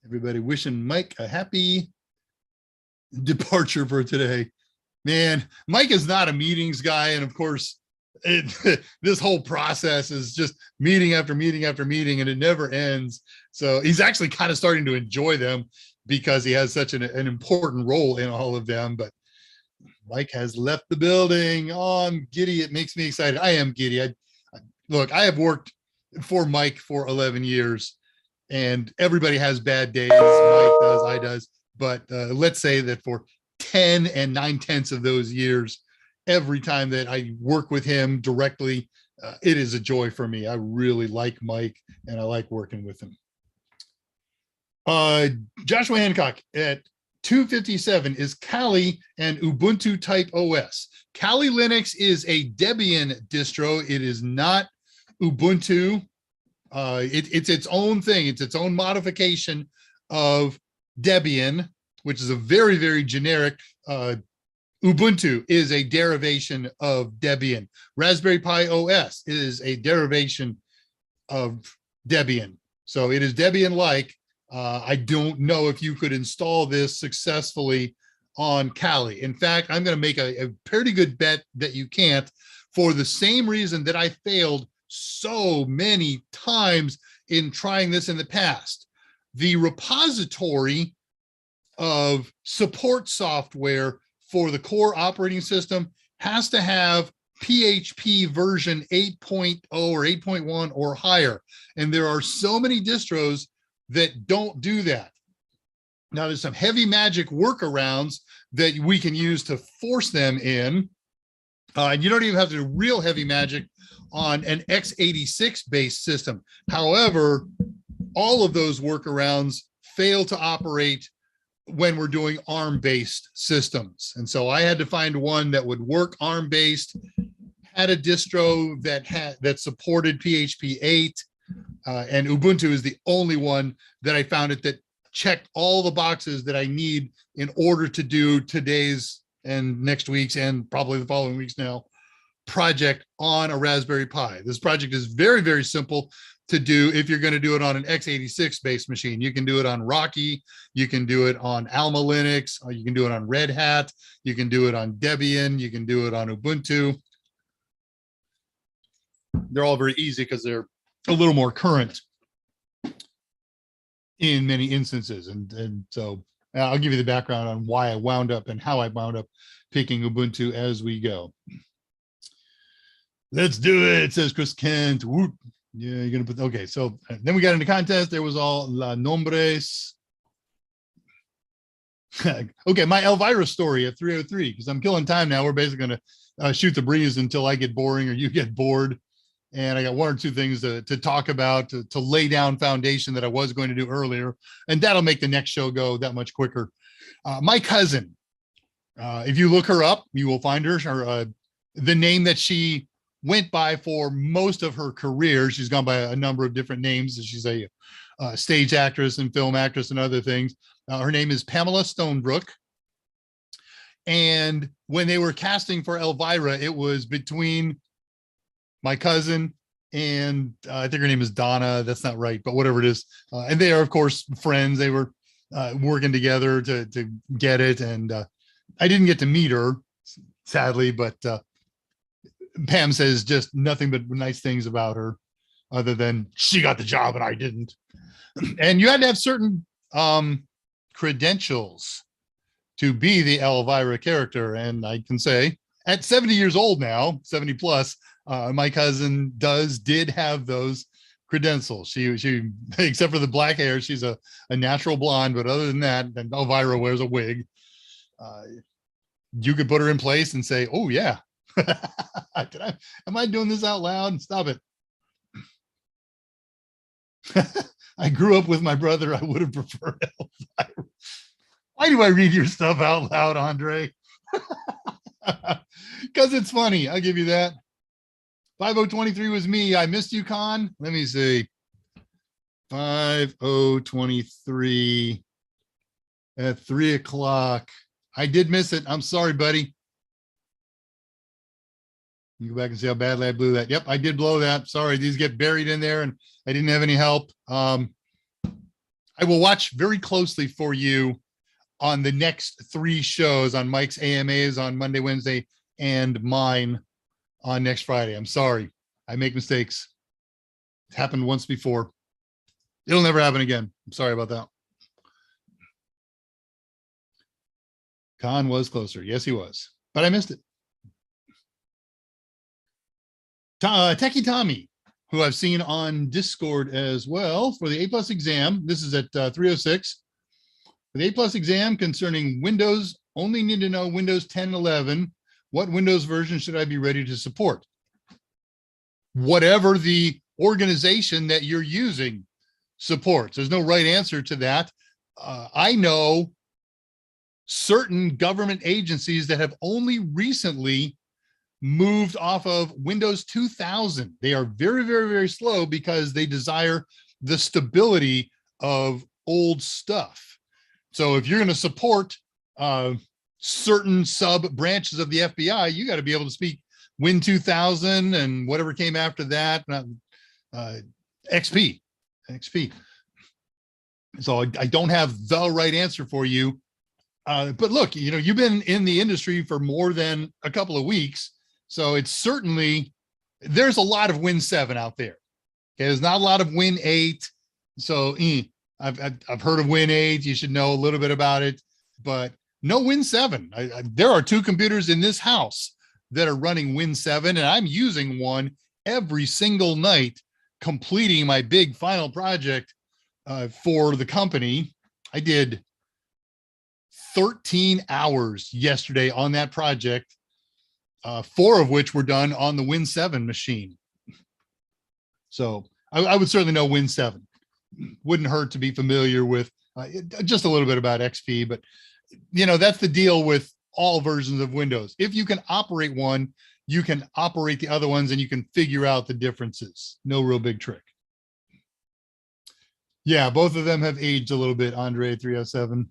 [SPEAKER 1] Everybody wishing Mike a happy departure for today. Man, Mike is not a meetings guy. And of course, this whole process is just meeting after meeting after meeting, and it never ends. So he's actually kind of starting to enjoy them because he has such an important role in all of them. But Mike has left the building. Oh, I'm giddy. It makes me excited. I am giddy. Look, I have worked for Mike for 11 years, and everybody has bad days. Mike does, I does. But let's say that for 10 and 9/10 of those years, every time that I work with him directly, it is a joy for me. I really like Mike, and I like working with him. Joshua Hancock at 257 is Kali and Ubuntu type OS. Kali Linux is a Debian distro. It is not Ubuntu. It's its own thing. It's its own modification of Debian, which is a very, very generic. Ubuntu is a derivation of Debian. Raspberry Pi OS is a derivation of Debian. So it is Debian-like. I don't know if you could install this successfully on Kali. In fact, I'm going to make a pretty good bet that you can't, for the same reason that I failed so many times in trying this in the past. The repository of support software for the core operating system has to have PHP version 8.0 or 8.1 or higher. And there are so many distros that don't do that. Now, there's some heavy magic workarounds that we can use to force them in. And you don't even have to do real heavy magic on an x86 based system. However, all of those workarounds fail to operate when we're doing ARM-based systems. And so I had to find one that would work ARM-based, had a distro that supported PHP 8, and Ubuntu is the only one that I found that checked all the boxes that I need in order to do today's and next week's and probably the following week's now project on a Raspberry Pi. This project is very, very simple to do if you're going to do it on an x86 based machine. You can do it on Rocky, you can do it on Alma Linux, or you can do it on Red Hat, you can do it on Debian, you can do it on Ubuntu. They're all very easy because they're a little more current in many instances. And so I'll give you the background on why I wound up and how I wound up picking Ubuntu as we go. Let's do it, says Chris Kent. Whoop. Yeah, you're gonna put okay. So then we got into contest. There was all La Nombres. Okay, my Elvira story at 3:03 because I'm killing time now. We're basically gonna shoot the breeze until I get boring or you get bored. And I got one or two things to talk about to lay down foundation that I was going to do earlier, and that'll make the next show go that much quicker. My cousin, if you look her up, you will find her. The name that she went by for most of her career. She's gone by a number of different names. She's a stage actress and film actress and other things. Her name is Pamela Stonebrook. And when they were casting for Elvira, it was between my cousin and I think her name is Donna. That's not right, but whatever it is. And they are, of course, friends. They were working together to get it. And I didn't get to meet her, sadly, but Pam says just nothing but nice things about her, other than she got the job and I didn't. And you had to have certain credentials to be the Elvira character. And I can say at 70 years old now, 70 plus, my cousin did have those credentials. She except for the black hair, she's a natural blonde, but other than that, then Elvira wears a wig. You could put her in place and say, oh yeah. Am I doing this out loud? Stop it. I grew up with my brother. I would have preferred Elvira. Why do I read your stuff out loud, Andre? Because it's funny. I'll give you that. 5023 was me. I missed you, Con. Let me see. 5023 at 3:00. I did miss it. I'm sorry, buddy. You go back and see how badly I blew that. Yep, I did blow that. Sorry, these get buried in there and I didn't have any help. I will watch very closely for you on the next 3 shows on Mike's AMAs on Monday, Wednesday, and mine on next Friday. I'm sorry. I make mistakes. It's happened once before. It'll never happen again. I'm sorry about that. Khan was closer. Yes, he was, but I missed it. Techie Tommy, who I've seen on Discord as well for the A+ exam. This is at 3:06. For the A+ exam concerning Windows, only need to know Windows 10 and 11. What Windows version should I be ready to support? Whatever the organization that you're using supports. There's no right answer to that. I know certain government agencies that have only recently moved off of Windows 2000. They are very, very, very slow because they desire the stability of old stuff. So if you're going to support certain sub branches of the FBI, you got to be able to speak Win 2000 and whatever came after that, XP. So I don't have the right answer for you. But look, you've been in the industry for more than a couple of weeks. So it's certainly, there's a lot of Win 7 out there. Okay, there's not a lot of Win 8. So I've heard of Win 8. You should know a little bit about it, but no Win 7. There are 2 computers in this house that are running Win 7, and I'm using one every single night, completing my big final project for the company. I did 13 hours yesterday on that project. 4 of which were done on the Win 7 machine. So I would certainly know Win 7. Wouldn't hurt to be familiar with just a little bit about XP, but that's the deal with all versions of Windows. If you can operate one, you can operate the other ones and you can figure out the differences. No real big trick. Yeah, both of them have aged a little bit, Andre 307.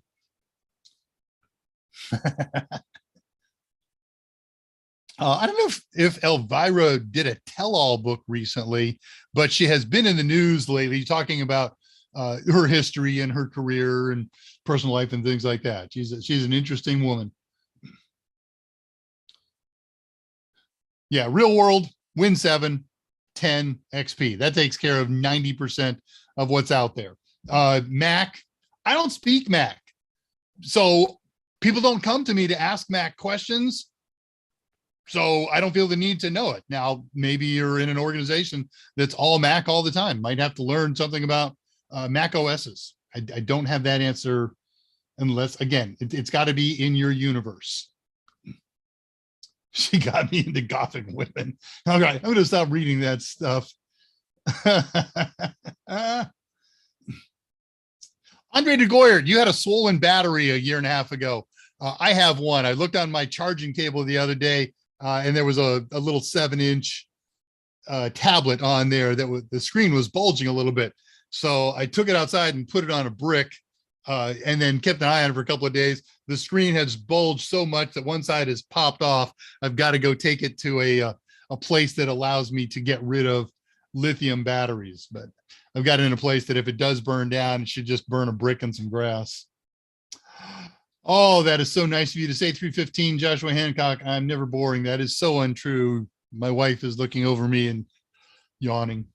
[SPEAKER 1] I don't know if Elvira did a tell-all book recently, but she has been in the news lately talking about her history and her career and personal life and things like that. She's an interesting woman. Yeah, real world, Win 7, 10, XP. That takes care of 90% of what's out there. Mac, I don't speak Mac. So people don't come to me to ask Mac questions. So I don't feel the need to know it. Now, maybe you're in an organization that's all Mac all the time. Might have to learn something about Mac OSs. I don't have that answer unless, again, it's got to be in your universe. She got me into Gothic women. All right, I'm going to stop reading that stuff. Andre de Goyard, you had a swollen battery a year and a half ago. I have one. I looked on my charging cable the other day, and there was a little 7-inch tablet on there that the screen was bulging a little bit. So I took it outside and put it on a brick, and then kept an eye on it for a couple of days. The screen has bulged so much that one side has popped off. I've got to go take it to a place that allows me to get rid of lithium batteries. But I've got it in a place that if it does burn down, it should just burn a brick and some grass. Oh, that is so nice of you to say. 315, Joshua Hancock. I'm never boring. That is so untrue. My wife is looking over me and yawning.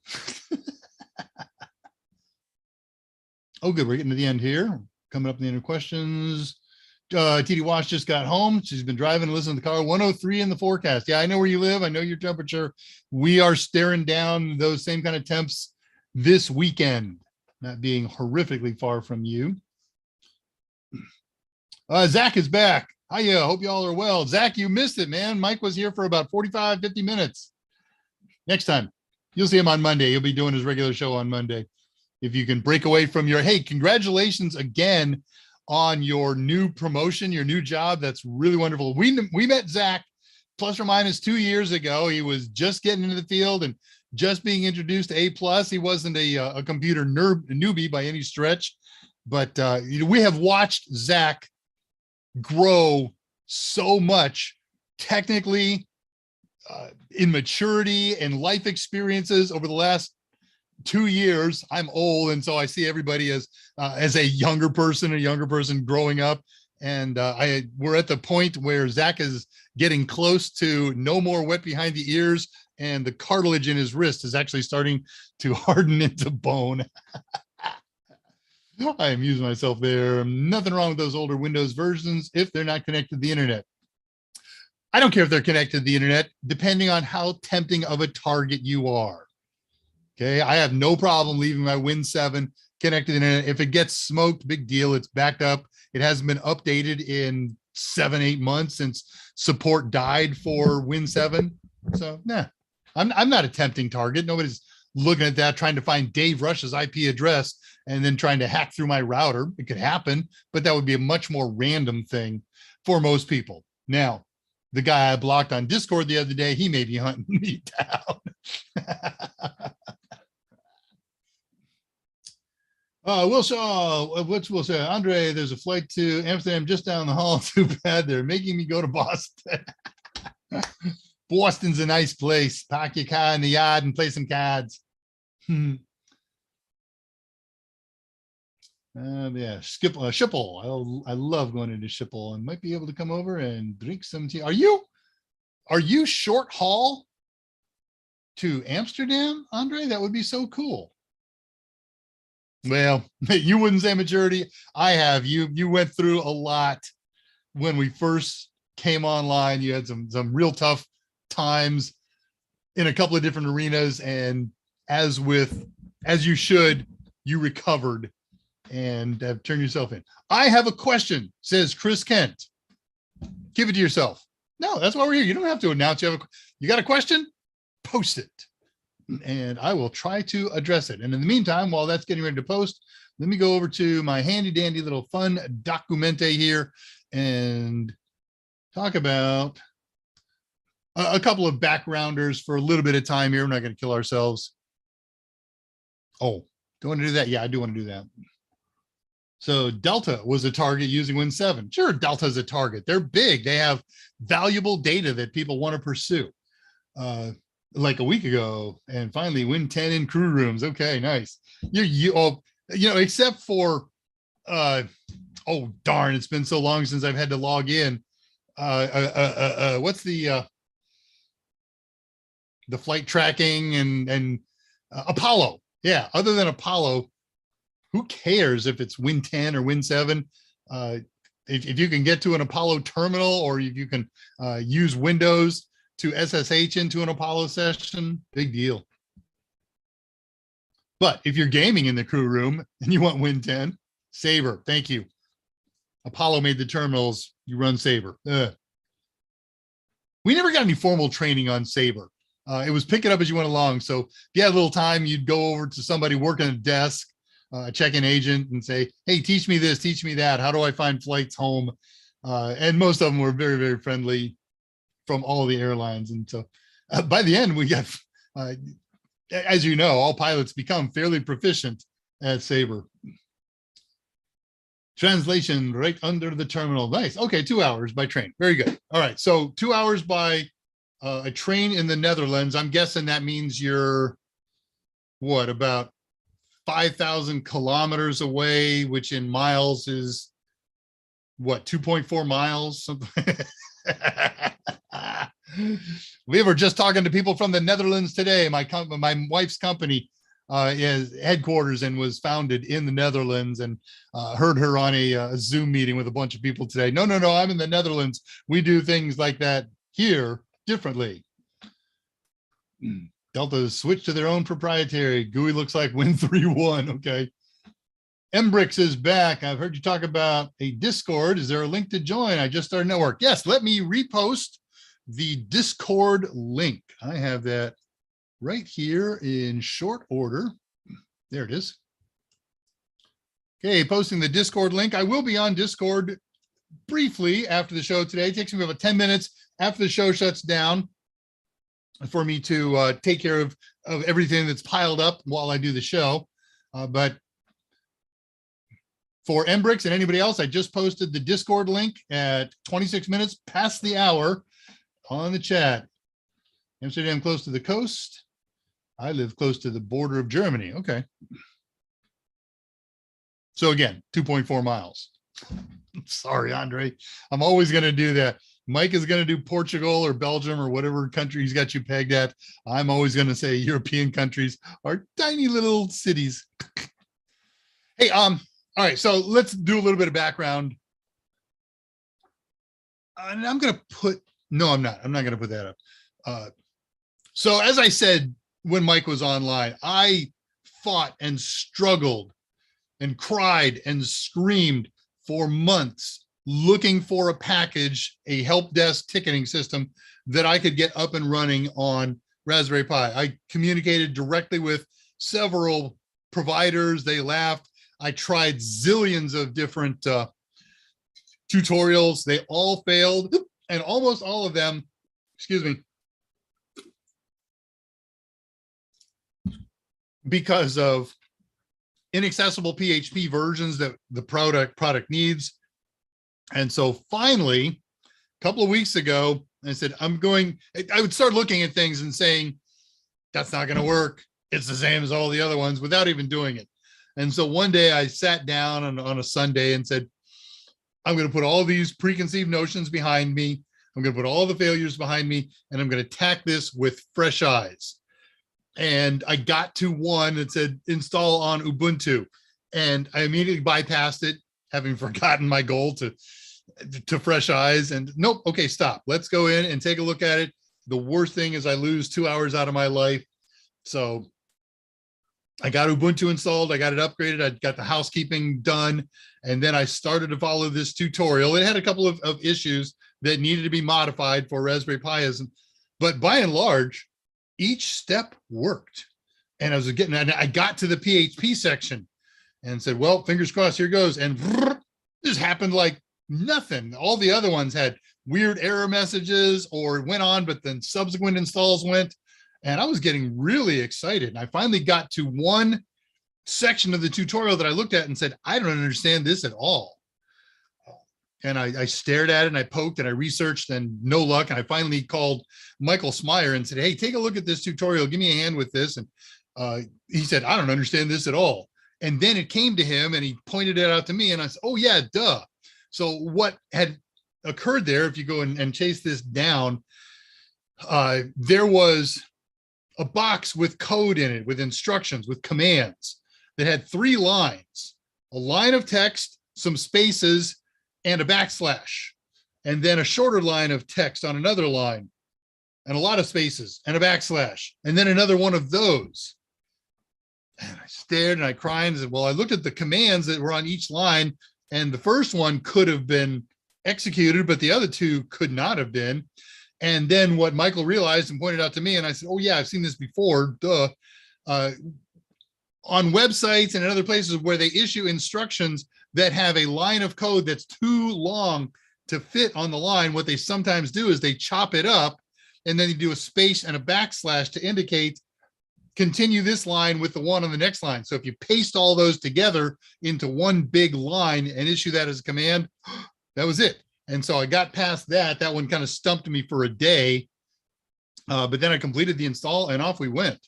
[SPEAKER 1] Oh, good. We're getting to the end here. Coming up in the end of questions. TD Wash just got home. She's been driving and listening to the car. 103 in the forecast. Yeah, I know where you live. I know your temperature. We are staring down those same kind of temps this weekend, not being horrifically far from you. Zach is back. Hiya, hope y'all are well. Zach, you missed it, man. Mike was here for about 45, 50 minutes. Next time, you'll see him on Monday. He'll be doing his regular show on Monday. If you can break away from your, hey, congratulations again on your new promotion, your new job. That's really wonderful. We met Zach plus or minus 2 years ago. He was just getting into the field and just being introduced to A+. He wasn't a computer newbie by any stretch, but we have watched Zach grow so much technically, in maturity and life experiences over the last 2 years. I'm old, and so I see everybody as a younger person growing up. And we're at the point where Zach is getting close to no more wet behind the ears, and the cartilage in his wrist is actually starting to harden into bone. I amuse myself there. Nothing wrong with those older Windows versions if they're not connected to the internet. I don't care if they're connected to the internet, depending on how tempting of a target you are. Okay, I have no problem leaving my Win 7 connected to the internet. If it gets smoked, big deal. It's backed up. It hasn't been updated in 7-8 months since support died for Win 7. So, nah, I'm not a tempting target. Nobody's looking at that, trying to find Dave Rush's IP address and then trying to hack through my router. It could happen, but that would be a much more random thing for most people. Now, the guy I blocked on Discord the other day, he may be hunting me down. Will Shaw, what's Will say? Andre, there's a flight to Amsterdam just down the hall. Too bad they're making me go to Boston. Boston's a nice place. Park your car in the yard and play some cards. Yeah, Schiphol. I love going into Schiphol and might be able to come over and drink some tea. Are you short haul to Amsterdam, Andre? That would be so cool. Well, you wouldn't say maturity. I have. You went through a lot when we first came online. You had some real tough times in a couple of different arenas, and as you should, you recovered and have turned yourself in. I have a question, says Chris Kent. Give it to yourself. No, that's why we're here. You don't have to announce you got a question, post it, and I will try to address it. And in the meantime, while that's getting ready to post, let me go over to my handy dandy little fun documente here and talk about a couple of backgrounders for a little bit of time here. We're not going to kill ourselves. Oh, do you want to do that? Yeah, I do want to do that. So Delta was a target using Win 7. Sure, Delta is a target. They're big. They have valuable data that people want to pursue. Like a week ago, and finally Win 10 in crew rooms. Okay, nice. Except for oh darn, it's been so long since I've had to log in. What's the flight tracking and Apollo? Yeah, other than Apollo, who cares if it's Win 10 or Win 7? If you can get to an Apollo terminal, or if you can use Windows to SSH into an Apollo session, big deal. But if you're gaming in the crew room and you want Win 10, Sabre, thank you. Apollo made the terminals, you run Sabre. We never got any formal training on Sabre. It was pick it up as you went along. So if you had a little time, you'd go over to somebody working at a desk, a check-in agent, and say, hey, teach me this, teach me that. How do I find flights home? And most of them were very, very friendly from all the airlines. And so by the end, we got, as you know, all pilots become fairly proficient at Sabre. Translation right under the terminal. Nice. Okay, 2 hours by train. Very good. All right. So 2 hours by a train in the Netherlands. I'm guessing that means you're what, about 5,000 kilometers away, which in miles is what, 2.4 miles? We were just talking to people from the Netherlands today. My wife's company is headquarters and was founded in the Netherlands, and heard her on a Zoom meeting with a bunch of people today. No, I'm in the Netherlands. We do things like that here differently. Delta switched to their own proprietary. GUI looks like Win 3.1. Okay. Mbrix is back. I've heard you talk about a Discord. Is there a link to join? I just started network. Yes, let me repost the Discord link. I have that right here in short order. There it is. Okay, posting the Discord link. I will be on Discord briefly after the show today. It takes me about 10 minutes after the show shuts down for me to take care of everything that's piled up while I do the show. But for Mbrix and anybody else, I just posted the Discord link at 26 minutes past the hour on the chat. Amsterdam close to the coast. I live close to the border of Germany. Okay. So again, 2.4 miles. Sorry, Andre. I'm always going to do that. Mike is going to do Portugal or Belgium or whatever country he's got you pegged at. I'm always going to say European countries are tiny little cities. Hey, all right, so let's do a little bit of background. And I'm going to put, no, I'm not going to put that up. So as I said, when Mike was online, I fought and struggled and cried and screamed for months looking for a package, a help desk ticketing system that I could get up and running on Raspberry Pi. I communicated directly with several providers. They laughed. I tried zillions of different tutorials. They all failed, and almost all of them, excuse me, because of inaccessible PHP versions that the product needs. And so finally, a couple of weeks ago, I said, I would start looking at things and saying, that's not going to work. It's the same as all the other ones without even doing it. And so one day I sat down on a Sunday and said, I'm going to put all these preconceived notions behind me. I'm going to put all the failures behind me, and I'm going to attack this with fresh eyes. And I got to one that said install on Ubuntu, and I immediately bypassed it, having forgotten my goal to fresh eyes. And nope, okay, stop. Let's go in and take a look at it. The worst thing is I lose 2 hours out of my life. So I got Ubuntu installed. I got it upgraded. I got the housekeeping done. And then I started to follow this tutorial. It had a couple of issues that needed to be modified for Raspberry Pi, but by and large, each step worked. And I got to the PHP section and said, well, fingers crossed, here goes. And this happened like nothing. All the other ones had weird error messages or went on, but then subsequent installs went. And I was getting really excited. And I finally got to one section of the tutorial that I looked at and said, I don't understand this at all. And I stared at it and I poked and I researched, and no luck. And I finally called Michael Smyer and said, hey, take a look at this tutorial. Give me a hand with this. And he said, I don't understand this at all. And then it came to him and he pointed it out to me. And I said, oh, yeah, duh. So what had occurred there, if you go and chase this down, there was a box with code in it, with instructions, with commands that had 3 lines, a line of text, some spaces, and a backslash, and then a shorter line of text on another line. and a lot of spaces and a backslash, and then another one of those. And I stared and I cried and said, well, I looked at the commands that were on each line, and the first one could have been executed, but the other two could not have been. And then what Michael realized and pointed out to me, and I said, oh yeah, I've seen this before, duh. On websites and in other places where they issue instructions that have a line of code that's too long to fit on the line, what they sometimes do is they chop it up and then you do a space and a backslash to indicate continue this line with the one on the next line. So if you paste all those together into one big line and issue that as a command, that was it. And so I got past that. That one kind of stumped me for a day, but then I completed the install and off we went.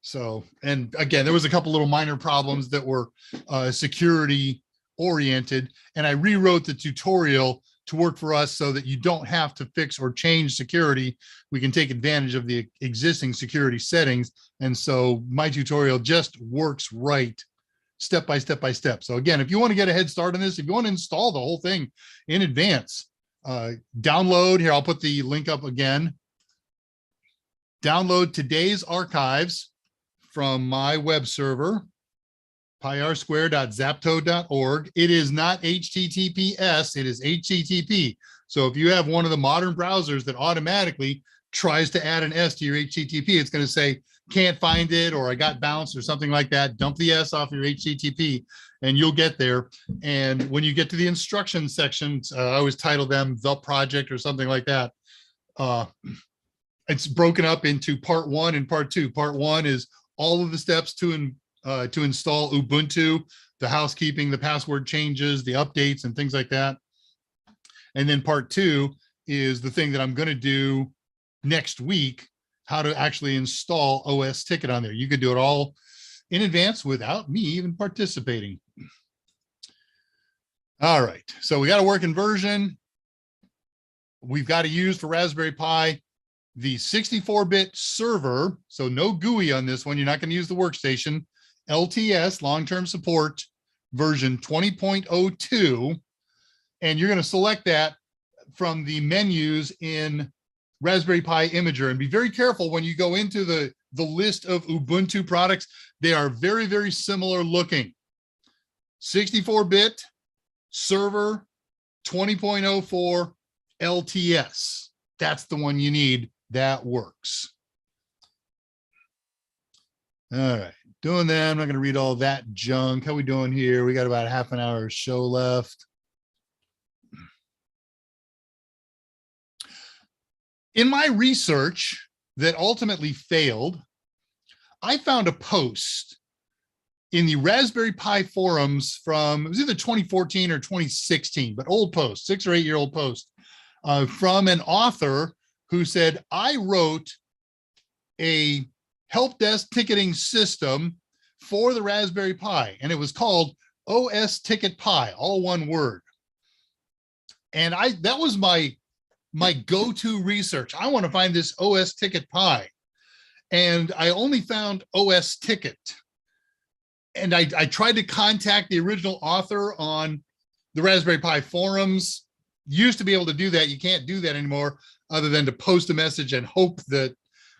[SPEAKER 1] So, and again, there was a couple little minor problems that were security oriented, and I rewrote the tutorial to work for us so that you don't have to fix or change security. We can take advantage of the existing security settings. And so my tutorial just works right step by step by step. So again, if you want to get a head start on this, if you want to install the whole thing in advance, download here. I'll put the link up again. Download today's archives from my web server, pirsquare.zapto.org. It is not HTTPS, it is HTTP. So if you have one of the modern browsers that automatically tries to add an S to your HTTP, it's going to say, can't find it, or I got bounced or something like that. Dump the S off your HTTP and you'll get there. And when you get to the instruction sections, I always title them The Project or something like that. It's broken up into part 1 and part 2. Part 1 is all of the steps to install Ubuntu, the housekeeping, the password changes, the updates, and things like that. And then part 2 is the thing that I'm going to do next week, how to actually install OS Ticket on there. You could do it all in advance without me even participating. All right, so we got a working version. We've got to use for Raspberry Pi the 64-bit server, so no GUI on this one. You're not going to use the workstation. LTS, long-term support, version 20.02, and you're going to select that from the menus in Raspberry Pi Imager. And be very careful when you go into the list of Ubuntu products. They are very, very similar looking. 64-bit server 20.04 LTS. That's the one you need. That works. All right, doing that. I'm not going to read all that junk. How we doing here? We got about half an hour show left. In my research that ultimately failed, I found a post in the Raspberry Pi forums from, it was either 2014 or 2016, but old post, 6 or 8 year old post from an author who said, I wrote a help desk ticketing system for the Raspberry Pi, and it was called OS Ticket Pi, all one word. And that was my go-to research. I want to find this OS Ticket Pi. And I only found OS Ticket. And I tried to contact the original author on the Raspberry Pi forums. Used to be able to do that. You can't do that anymore, other than to post a message and hope that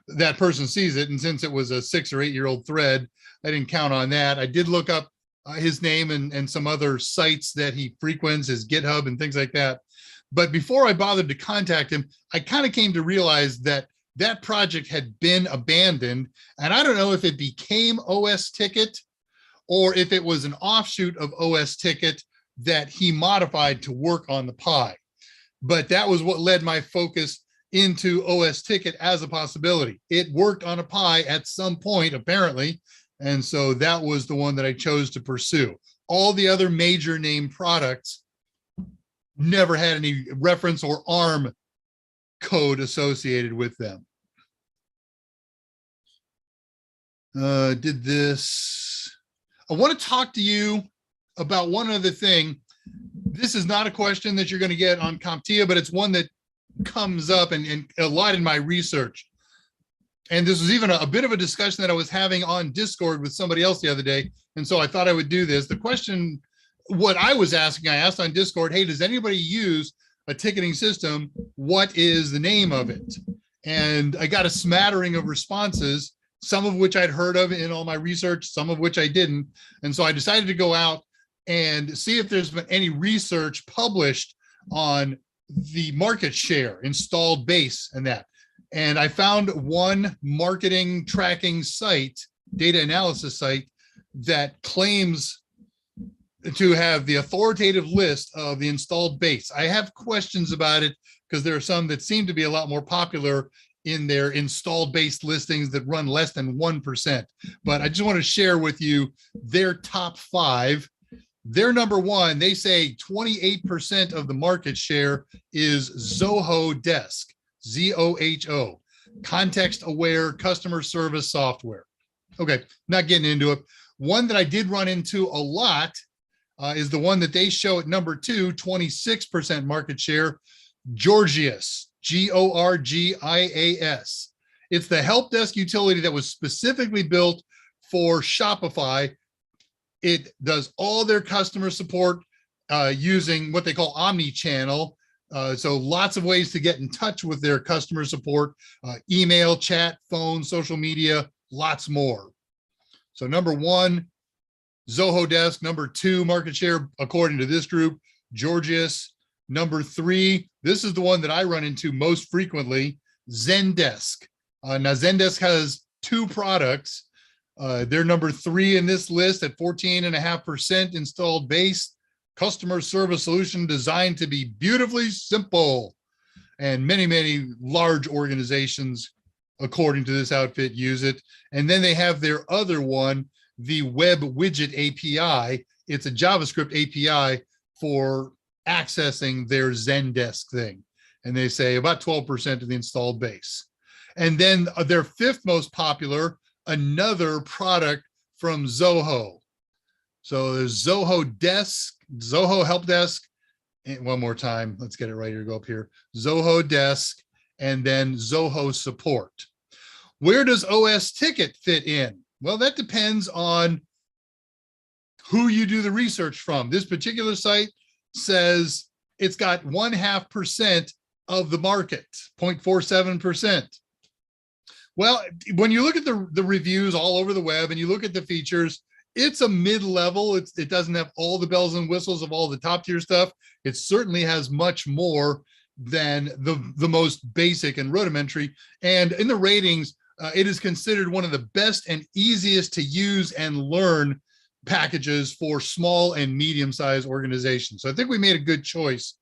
[SPEAKER 1] that person sees it. And since it was a 6 or 8 year old thread, I didn't count on that. I did look up his name and some other sites that he frequents, his GitHub and things like that. But before I bothered to contact him, I kind of came to realize that that project had been abandoned. And I don't know if it became OS Ticket or if it was an offshoot of OS Ticket that he modified to work on the Pi. But that was what led my focus into OS Ticket as a possibility. It worked on a Pi at some point, apparently. And so that was the one that I chose to pursue. All the other major name products never had any reference or ARM code associated with them. Did this. I want to talk to you about one other thing. This is not a question that you're going to get on CompTIA, but it's one that comes up and a lot in my research. And this was even a bit of a discussion that I was having on Discord with somebody else the other day. And so I thought I would do this. The question, what I was asking, I asked on Discord, hey, does anybody use a ticketing system? What is the name of it? And I got a smattering of responses, some of which I'd heard of in all my research, some of which I didn't. And so I decided to go out and see if there's been any research published on the market share, installed base, and that. And I found one marketing tracking site, data analysis site, that claims to have the authoritative list of the installed base. I have questions about it because there are some that seem to be a lot more popular in their installed base listings that run less than 1%. But I just want to share with you their top 5. Their number 1, they say 28% of the market share is Zoho Desk, ZOHO, context-aware customer service software. Okay, not getting into it. One that I did run into a lot is the one that they show at number 2, 26% market share, Gorgias, Gorgias. It's the help desk utility that was specifically built for Shopify. It does all their customer support using what they call omni-channel. So lots of ways to get in touch with their customer support, email, chat, phone, social media, lots more. So number 1, Zoho Desk. Number 2, market share, according to this group, Gorgias. Number 3, this is the one that I run into most frequently, Zendesk. Now Zendesk has 2 products. They're number 3 in this list at 14.5% installed base, customer service solution designed to be beautifully simple. And many, many large organizations, according to this outfit, use it. And then they have their other one, the Web Widget API. It's a JavaScript API for accessing their Zendesk thing. And they say about 12% of the installed base. And then their 5th most popular, another product from Zoho. So there's Zoho Desk, Zoho Help Desk, and one more time, let's get it right here, go up here, Zoho Desk, and then Zoho Support. Where does OS Ticket fit in? Well, that depends on who you do the research from. This particular site says it's got 0.5% of the market, 0.47%. Well, when you look at the reviews all over the web and you look at the features, it's a mid-level. It doesn't have all the bells and whistles of all the top tier stuff. It certainly has much more than the most basic and rudimentary. And in the ratings, it is considered one of the best and easiest to use and learn packages for small and medium-sized organizations. So I think we made a good choice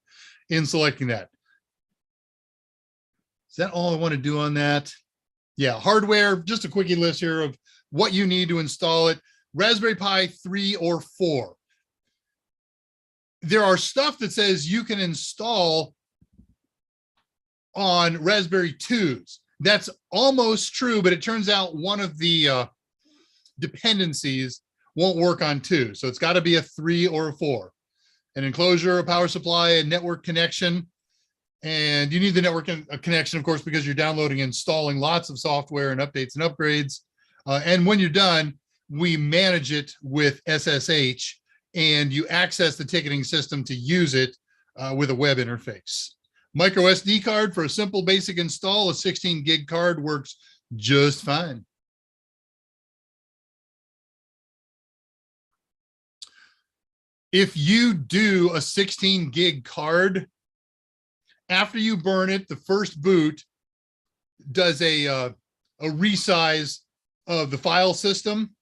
[SPEAKER 1] in selecting that. Is that all I want to do on that? Yeah, hardware, just a quickie list here of what you need to install it. Raspberry Pi 3 or 4. There are stuff that says you can install on Raspberry 2s. That's almost true, but it turns out one of the dependencies won't work on 2. So it's got to be a 3 or a 4. An enclosure, a power supply, a network connection. And you need the network connection, of course, because you're downloading and installing lots of software and updates and upgrades. And when you're done, we manage it with SSH, and you access the ticketing system to use it with a web interface. Micro SD card for a simple basic install. A 16 gig card works just fine. If you do a 16 gig card, after you burn it, the first boot does a resize of the file system,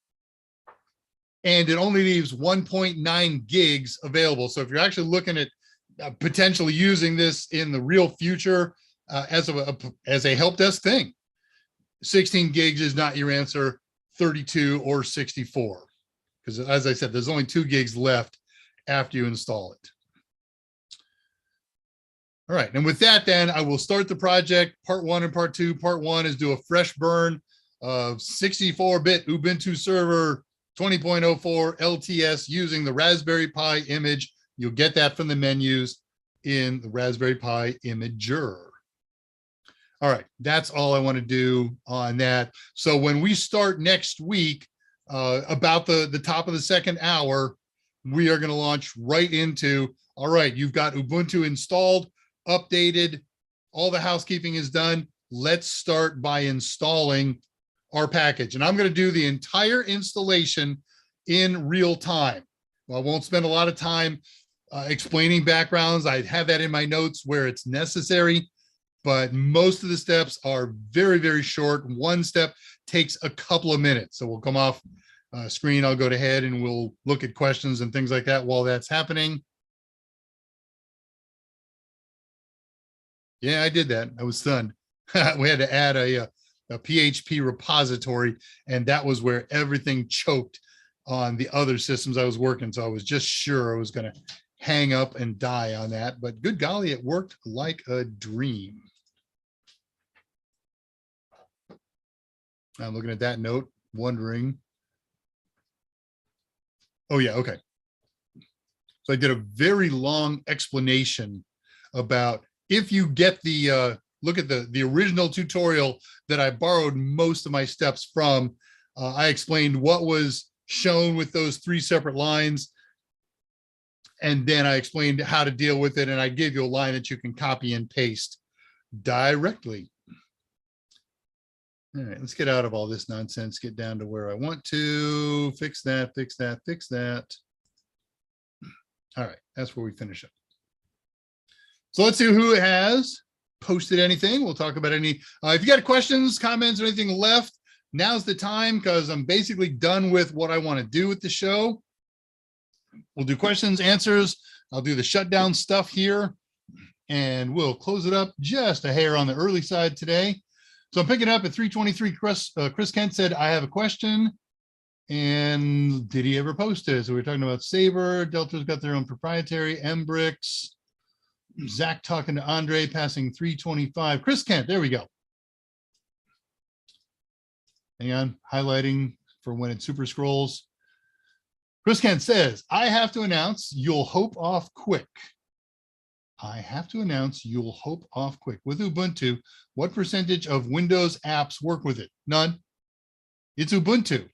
[SPEAKER 1] and it only leaves 1.9 gigs available. So if you're actually looking at potentially using this in the real future as a help desk thing, 16 gigs is not your answer, 32 or 64. Because as I said, there's only 2 gigs left after you install it. All right, and with that then, I will start the project, part 1 and part 2. Part 1 is do a fresh burn of 64-bit Ubuntu server 20.04 LTS using the Raspberry Pi image. You'll get that from the menus in the Raspberry Pi Imager. All right, that's all I want to do on that. So when we start next week, about the top of the second hour, we are going to launch right into, all right, you've got Ubuntu installed, updated, all the housekeeping is done. let's start by installing our package. And I'm going to do the entire installation in real time. Well, I won't spend a lot of time explaining backgrounds. I have that in my notes where it's necessary, but most of the steps are very, very short. One step takes a couple of minutes. So we'll come off screen. I'll go ahead and we'll look at questions and things like that while that's happening. Yeah, I did that. I was stunned. We had to add a PHP repository, and that was where everything choked on the other systems I was working. So I was just sure I was going to hang up and die on that, but good golly, it worked like a dream. I'm looking at that note, wondering. Oh yeah, okay. So I did a very long explanation about if you get the look at the original tutorial that I borrowed most of my steps from. I explained what was shown with those 3 separate lines, and then I explained how to deal with it, and I gave you a line that you can copy and paste directly. All right, let's get out of all this nonsense, get down to where I want to. Fix that, fix that, fix that. All right, that's where we finish up. So let's see who has posted anything. We'll talk about any, if you got questions, comments, or anything left, now's the time, because I'm basically done with what I want to do with the show. We'll do questions, answers. I'll do the shutdown stuff here, and we'll close it up just a hair on the early side today. So I'm picking up at 3:23. Chris Kent said, I have a question. And did he ever post it? So we're talking about Sabre. Delta's got their own proprietary Mbrix. Zach talking to Andre, passing 325. Chris Kent, there we go. Hang on, highlighting for when it super scrolls. Chris Kent says, I have to announce you'll hope off quick. I have to announce you'll hope off quick. With Ubuntu, what percentage of Windows apps work with it? None. It's Ubuntu.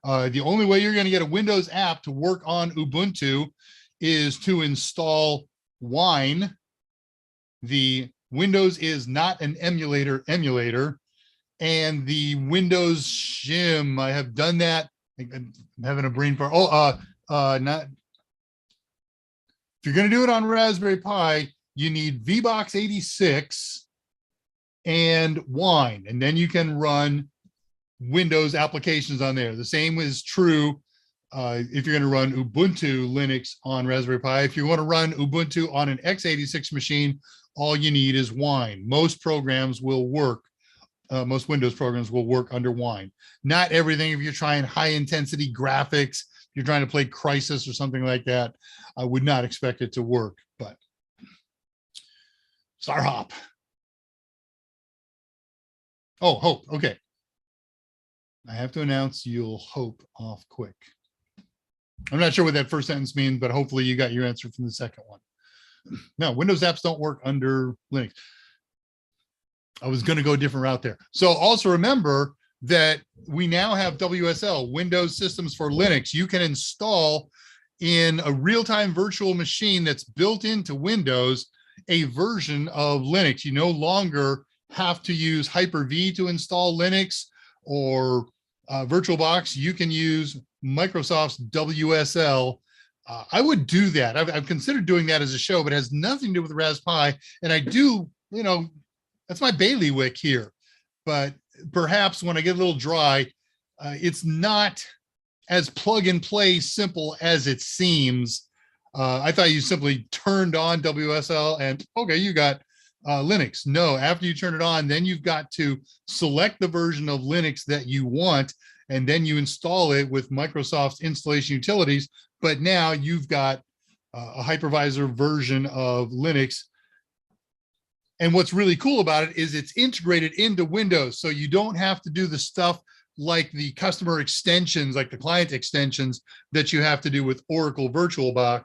[SPEAKER 1] The only way you're going to get a Windows app to work on Ubuntu is to install Wine. The Windows is not an emulator, and the Windows shim, I have done that. I'm having a brain fart. Not. If you're going to do it on Raspberry Pi, you need VBox 86 and Wine, and then you can run Windows applications on there. The same is true if you're going to run Ubuntu Linux on Raspberry Pi. If you want to run Ubuntu on an x86 machine, all you need is Wine. Most programs will work. Most Windows programs will work under Wine. Not everything. If you're trying high intensity graphics, if you're trying to play Crysis or something like that, I would not expect it to work, but Sarhop. Oh, hope. Okay. I have to announce you'll hope off quick. I'm not sure what that first sentence means, but hopefully you got your answer from the second one. No, Windows apps don't work under Linux. I was going to go a different route there. So also remember that we now have WSL, Windows Systems for Linux. You can install in a real-time virtual machine that's built into Windows a version of Linux. You no longer have to use Hyper-V to install Linux or VirtualBox. You can use Microsoft's WSL. I would do that. I've considered doing that as a show, but it has nothing to do with Raspberry Pi. And I do, you know, that's my bailiwick here. But perhaps when I get a little dry, it's not as plug and play simple as it seems. I thought you simply turned on WSL and okay, you got Linux. No, after you turn it on, then you've got to select the version of Linux that you want, and then you install it with Microsoft's installation utilities. But now you've got a hypervisor version of Linux. And what's really cool about it is it's integrated into Windows. So you don't have to do the stuff like the customer extensions, like the client extensions that you have to do with Oracle VirtualBox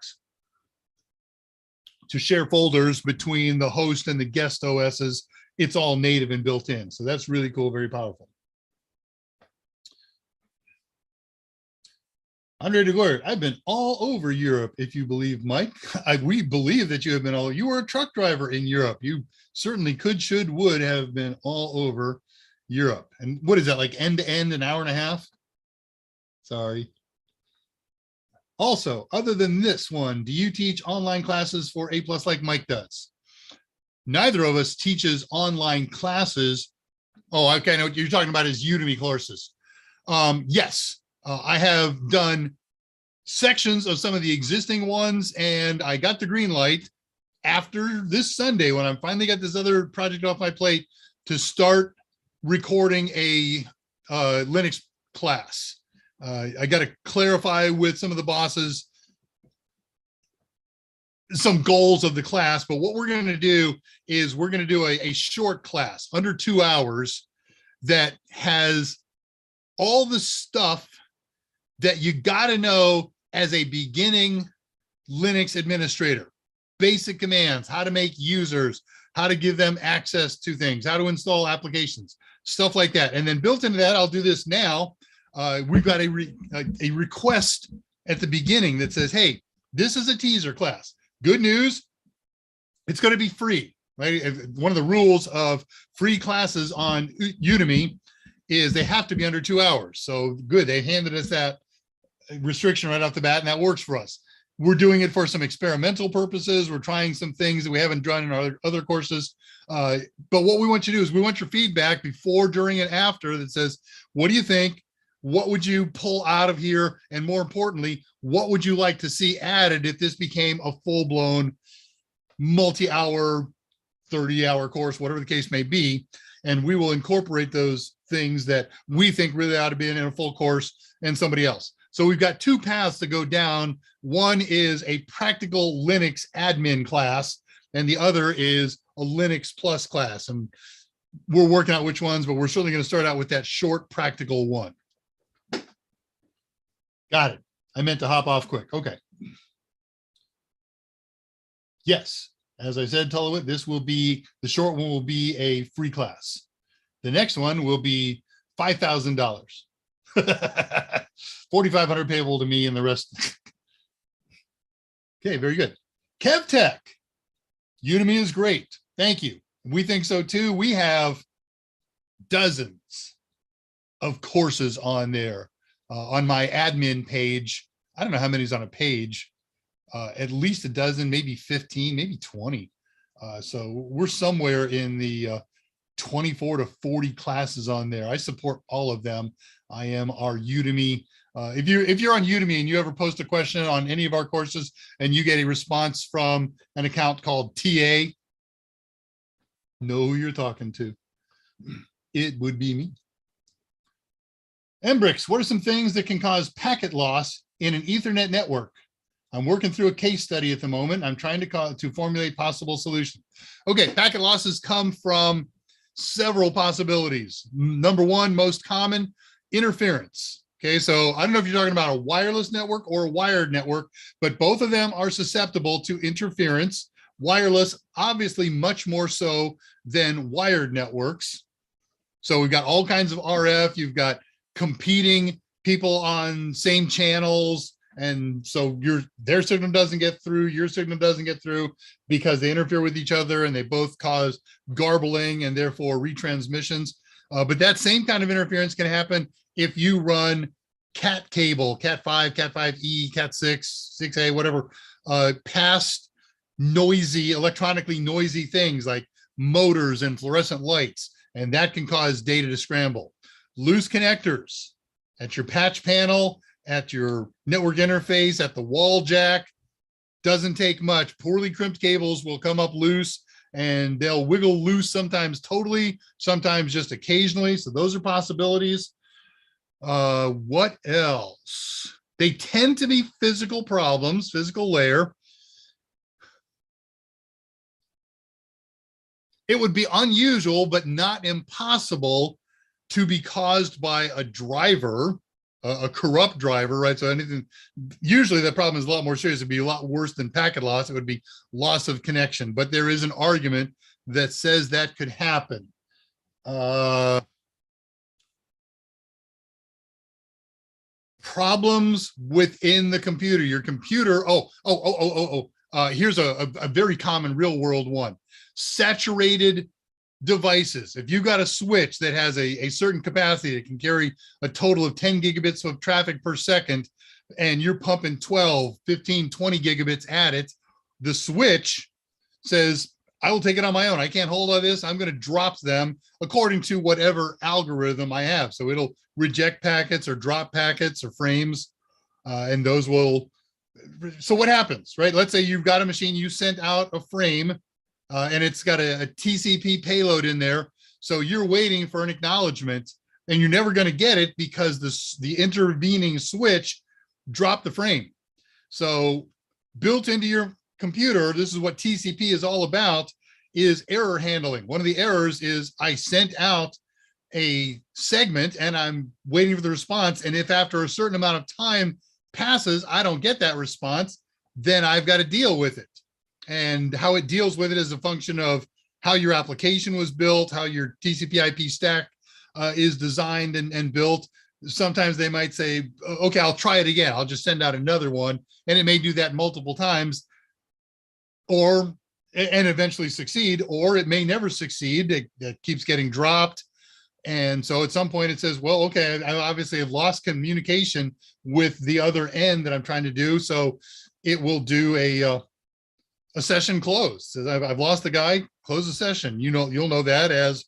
[SPEAKER 1] to share folders between the host and the guest OSs. It's all native and built in. So that's really cool, very powerful. Andre DeGoyer, I've been all over Europe, if you believe, Mike. We believe that you have been you were a truck driver in Europe. You certainly could, should, would have been all over Europe. And what is that, like end to end, an hour and a half? Sorry. Also, other than this one, do you teach online classes for A+ like Mike does? Neither of us teaches online classes. Oh, okay, I know what you're talking about is Udemy courses. Yes, I have done sections of some of the existing ones, and I got the green light after this Sunday when I finally got this other project off my plate to start recording a Linux class. I got to clarify with some of the bosses some goals of the class, but what we're going to do is we're going to do a short class under 2 hours that has all the stuff that you got to know as a beginning Linux administrator. Basic commands, how to make users, how to give them access to things, how to install applications, stuff like that. And then built into that, I'll do this now. We've got a request at the beginning that says, hey, this is a teaser class. Good news, it's going to be free, right? One of the rules of free classes on Udemy is they have to be under 2 hours. So good, they handed us that restriction right off the bat, and that works for us. We're doing it for some experimental purposes. We're trying some things that we haven't done in our other courses. But what we want you to do is we want your feedback before, during, and after that says, what do you think? What would you pull out of here? And more importantly, what would you like to see added if this became a full-blown multi-hour, 30-hour course, whatever the case may be? And we will incorporate those things that we think really ought to be in a full course and somebody else. So we've got two paths to go down. One is a practical Linux admin class, and the other is a Linux Plus class. And we're working out which ones, but we're certainly going to start out with that short practical one. Got it. I meant to hop off quick. Okay. Yes, as I said, Tullowit, this will be, the short one will be a free class. The next one will be $5,000. 4,500 payable to me and the rest. Okay, very good. KevTech. Udemy is great. Thank you. We think so too. We have dozens of courses on there. On my admin page, I don't know how many's on a page, at least a dozen, maybe 15, maybe 20. So we're somewhere in the 24 to 40 classes on there. I support all of them. I am our Udemy. If you're on Udemy and you ever post a question on any of our courses and you get a response from an account called TA, know who you're talking to. It would be me. Embrix, what are some things that can cause packet loss in an Ethernet network? I'm working through a case study at the moment. I'm trying to formulate possible solutions. Okay, packet losses come from several possibilities. Number one, most common, interference. Okay, so I don't know if you're talking about a wireless network or a wired network, but both of them are susceptible to interference. Wireless, obviously much more so than wired networks. So we've got all kinds of RF, you've got competing people on same channels, and so their signal doesn't get through, your signal doesn't get through because they interfere with each other and they both cause garbling and therefore retransmissions. But that same kind of interference can happen if you run cat cable, cat 5, cat 5e, cat 6, 6a, whatever, past noisy, electronically noisy things like motors and fluorescent lights, and that can cause data to scramble. Loose connectors at your patch panel, at your network interface, at the wall jack, doesn't take much. Poorly crimped cables will come up loose and they'll wiggle loose, sometimes totally, sometimes just occasionally. So those are possibilities. What else? They tend to be physical problems, physical layer. It would be unusual, but not impossible to be caused by a driver, a corrupt driver, right? So anything, usually that problem is a lot more serious. It'd be a lot worse than packet loss. It would be loss of connection, but there is an argument that says that could happen. problems within the computer. Your computer, here's a very common real world one. Saturated devices. If you've got a switch that has a certain capacity that can carry a total of 10 gigabits of traffic per second, and you're pumping 12, 15, 20 gigabits at it, the switch says, I will take it on my own. I can't hold on this. I'm going to drop them according to whatever algorithm I have. So it'll reject packets or drop packets or frames, and those will. So what happens, right? Let's say you've got a machine, you sent out a frame, and it's got a TCP payload in there. So you're waiting for an acknowledgement, and you're never going to get it because the intervening switch dropped the frame. So built into your computer, this is what TCP is all about, is error handling. One of the errors is I sent out a segment and I'm waiting for the response. And if after a certain amount of time passes, I don't get that response, then I've got to deal with it. And how it deals with it is a function of how your application was built, how your TCP IP stack is designed and built. Sometimes they might say, okay, I'll try it again. I'll just send out another one. And it may do that multiple times, and eventually succeed, or it may never succeed. It keeps getting dropped. And so at some point it says, well, okay, I obviously have lost communication with the other end that I'm trying to do. So it will do a session close. Says I've lost the guy, close the session. You'll know that as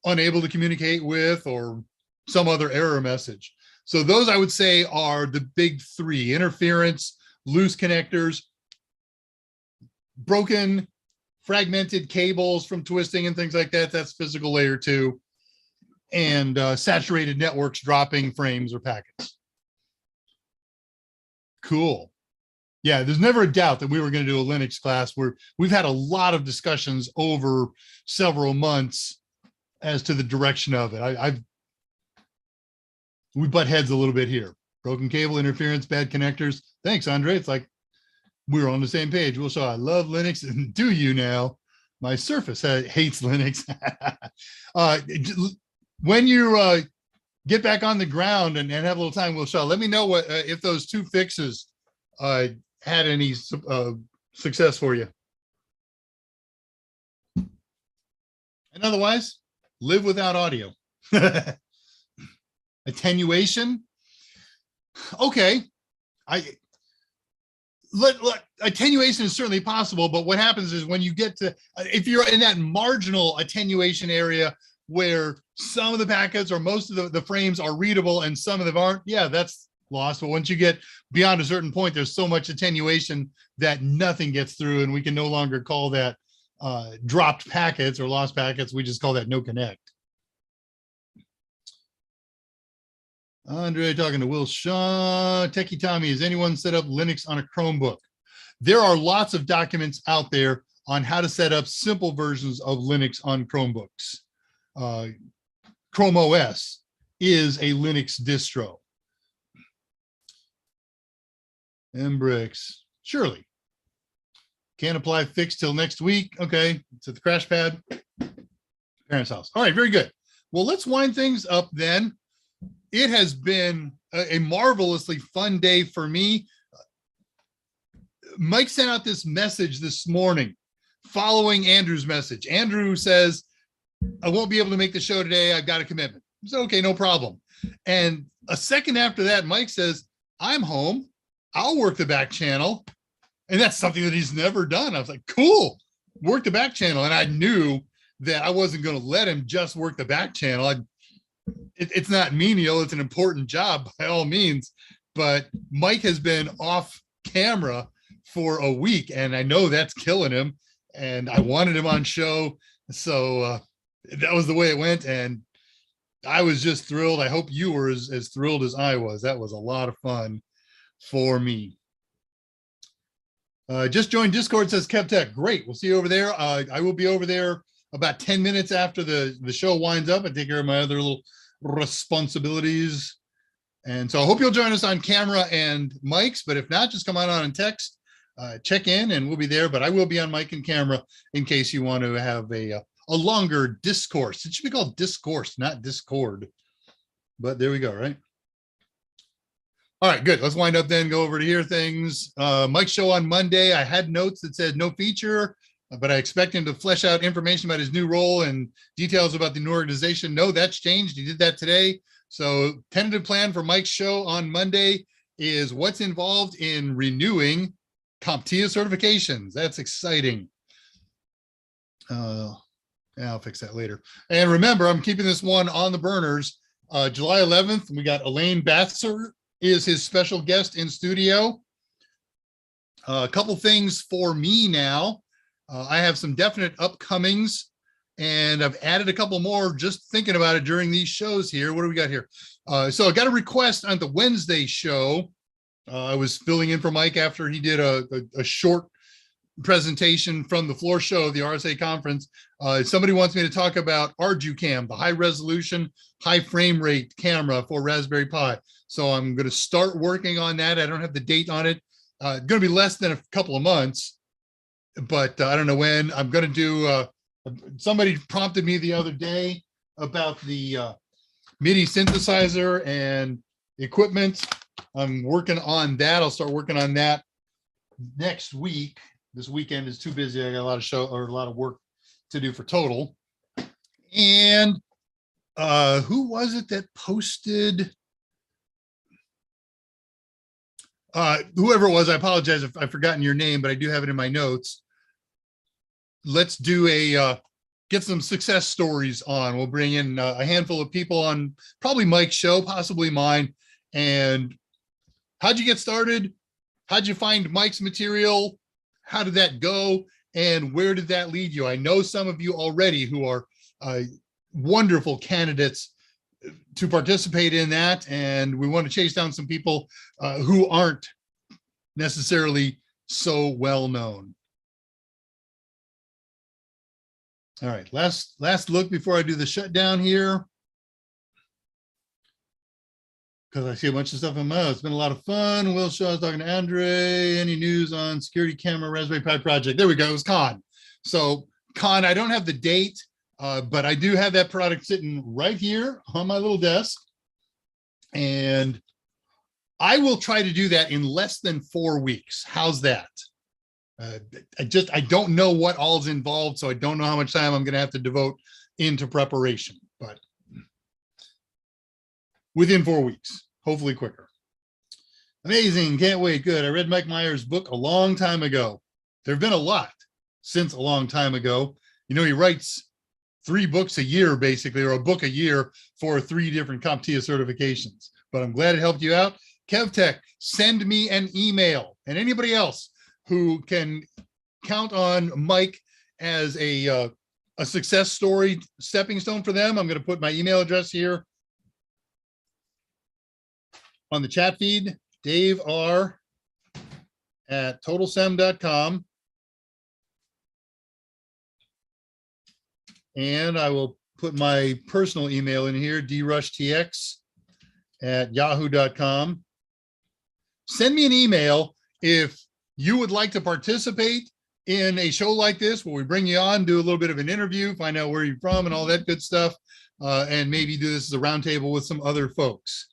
[SPEAKER 1] unable to communicate with or some other error message. So those I would say are the big three: interference, loose connectors, broken, fragmented cables from twisting and things like that. That's physical layer 2. And saturated networks dropping frames or packets. Cool. Yeah, there's never a doubt that we were going to do a Linux class where we've had a lot of discussions over several months as to the direction of it. We butt heads a little bit here. Broken cable, interference, bad connectors. Thanks, Andre. It's like we're on the same page. We'll show I love Linux, and do you now? My Surface hates Linux. When you get back on the ground and have a little time, we'll show. Let me know what if those 2 fixes had any success for you. And otherwise, live without audio. Attenuation. Okay. Attenuation is certainly possible, but what happens is when you get to, if you're in that marginal attenuation area where some of the packets or most of the frames are readable and some of them aren't, yeah, that's lost. But once you get beyond a certain point, there's so much attenuation that nothing gets through, and we can no longer call that dropped packets or lost packets. We just call that no connect. Andre talking to Will Shaw. Techie Tommy, has anyone set up Linux on a Chromebook? There are lots of documents out there on how to set up simple versions of Linux on Chromebooks. Chrome OS is a Linux distro. Mbrix, surely. Can't apply fix till next week. Okay, it's at the crash pad. Parents' house. All right, very good. Well, let's wind things up then. It has been a marvelously fun day for me. Mike sent out this message this morning following Andrew's message. Andrew says, I won't be able to make the show today. I've got a commitment. It's okay, no problem. And a second after that, Mike says, I'm home. I'll work the back channel. And that's something that he's never done. I was like, cool, work the back channel. And I knew that I wasn't going to let him just work the back channel. It's not menial. It's an important job by all means. But Mike has been off camera for a week, and I know that's killing him. And I wanted him on show. So that was the way it went. And I was just thrilled. I hope you were as thrilled as I was. That was a lot of fun for me. Just joined Discord, says KevTech. Great. We'll see you over there. I will be over there about 10 minutes after the show winds up and take care of my other little responsibilities. And so I hope you'll join us on camera and mics, but if not, just come on and text, check in, and we'll be there. But I will be on mic and camera in case you want to have a longer discourse. It should be called discourse, not Discord. But there we go, right? All right, good. Let's wind up then, go over to hear things. Mike's show on Monday. I had notes that said no feature, but I expect him to flesh out information about his new role and details about the new organization. No, that's changed. He did that today. So tentative plan for Mike's show on Monday is what's involved in renewing CompTIA certifications. That's exciting. Yeah, I'll fix that later. And remember, I'm keeping this one on the burners. July 11th, we got Elaine Batzer is his special guest in studio. A couple things for me now. I have some definite upcomings, and I've added a couple more just thinking about it during these shows here. What do we got here? So I got a request on the Wednesday show. I was filling in for Mike after he did a short presentation from the floor show of the RSA conference. Somebody wants me to talk about ArduCam, the high resolution, high frame rate camera for Raspberry Pi. So I'm going to start working on that. I don't have the date on it. It's going to be less than a couple of months, but I don't know when. I'm going to do, somebody prompted me the other day about the MIDI synthesizer and equipment. I'm working on that. I'll start working on that next week. This weekend is too busy. I got a lot of work to do for Total. And who was it that posted? Whoever it was, I apologize if I've forgotten your name, but I do have it in my notes. Let's do get some success stories on. We'll bring in a handful of people on probably Mike's show, possibly mine. And how'd you get started? How'd you find Mike's material? How did that go? And where did that lead you? I know some of you already who are wonderful candidates to participate in that. And we want to chase down some people who aren't necessarily so well known. All right, last look before I do the shutdown here, because I see a bunch of stuff in my mouth. It's been a lot of fun. Will Shaw is talking to Andre. Any news on security camera Raspberry Pi project? There we go. It was Con. So Con, I don't have the date, but I do have that product sitting right here on my little desk. And I will try to do that in less than 4 weeks. How's that? I don't know what all's involved, so I don't know how much time I'm going to have to devote into preparation, but within 4 weeks, hopefully quicker. Amazing. Can't wait. Good. I read Mike Meyer's book a long time ago. There have been a lot since a long time ago. You know, he writes 3 books a year, basically, or a book a year for 3 different CompTIA certifications. But I'm glad it helped you out. KevTech, send me an email. And anybody else who can count on Mike as a success story stepping stone for them, I'm going to put my email address here on the chat feed, Dave R at totalsem.com. And I will put my personal email in here, drushtx at yahoo.com. Send me an email if you would like to participate in a show like this, where we bring you on, do a little bit of an interview, find out where you're from and all that good stuff, and maybe do this as a roundtable with some other folks.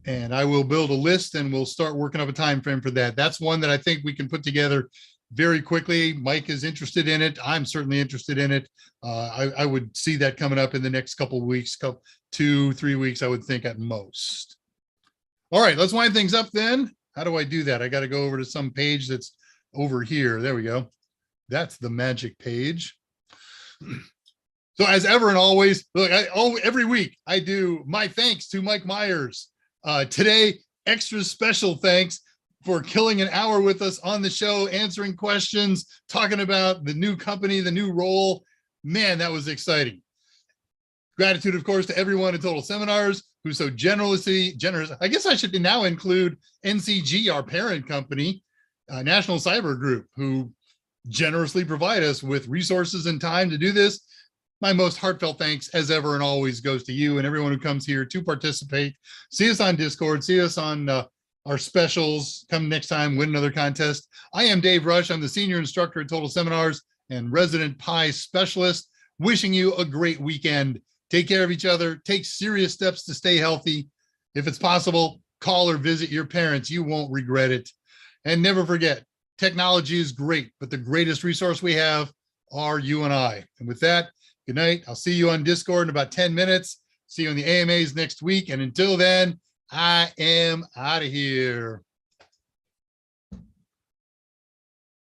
[SPEAKER 1] And I will build a list and we'll start working up a time frame for that. That's one that I think we can put together very quickly. Mike is interested in it. I'm certainly interested in it. I would see that coming up in the next couple of weeks, 2-3 weeks, I would think at most. All right, let's wind things up then. How do I do that? I got to go over to some page that's over here. There we go. That's the magic page. So as ever and always, look, every week I do my thanks to Mike Myers. Today, extra special thanks for killing an hour with us on the show, answering questions, talking about the new company, the new role. Man, that was exciting. Gratitude, of course, to everyone at Total Seminars who's so generous. I guess I should now include NCG, our parent company, National Cyber Group, who generously provide us with resources and time to do this. My most heartfelt thanks, as ever and always, goes to you and everyone who comes here to participate. See us on Discord. See us on our specials. Come next time, win another contest. I am Dave Rush. I'm the senior instructor at Total Seminars and resident Pi specialist. Wishing you a great weekend. Take care of each other. Take serious steps to stay healthy. If it's possible, call or visit your parents. You won't regret it. And never forget, technology is great, but the greatest resource we have are you and I. And with that, good night. I'll see you on Discord in about 10 minutes. See you on the AMAs next week. And until then, I am out of here.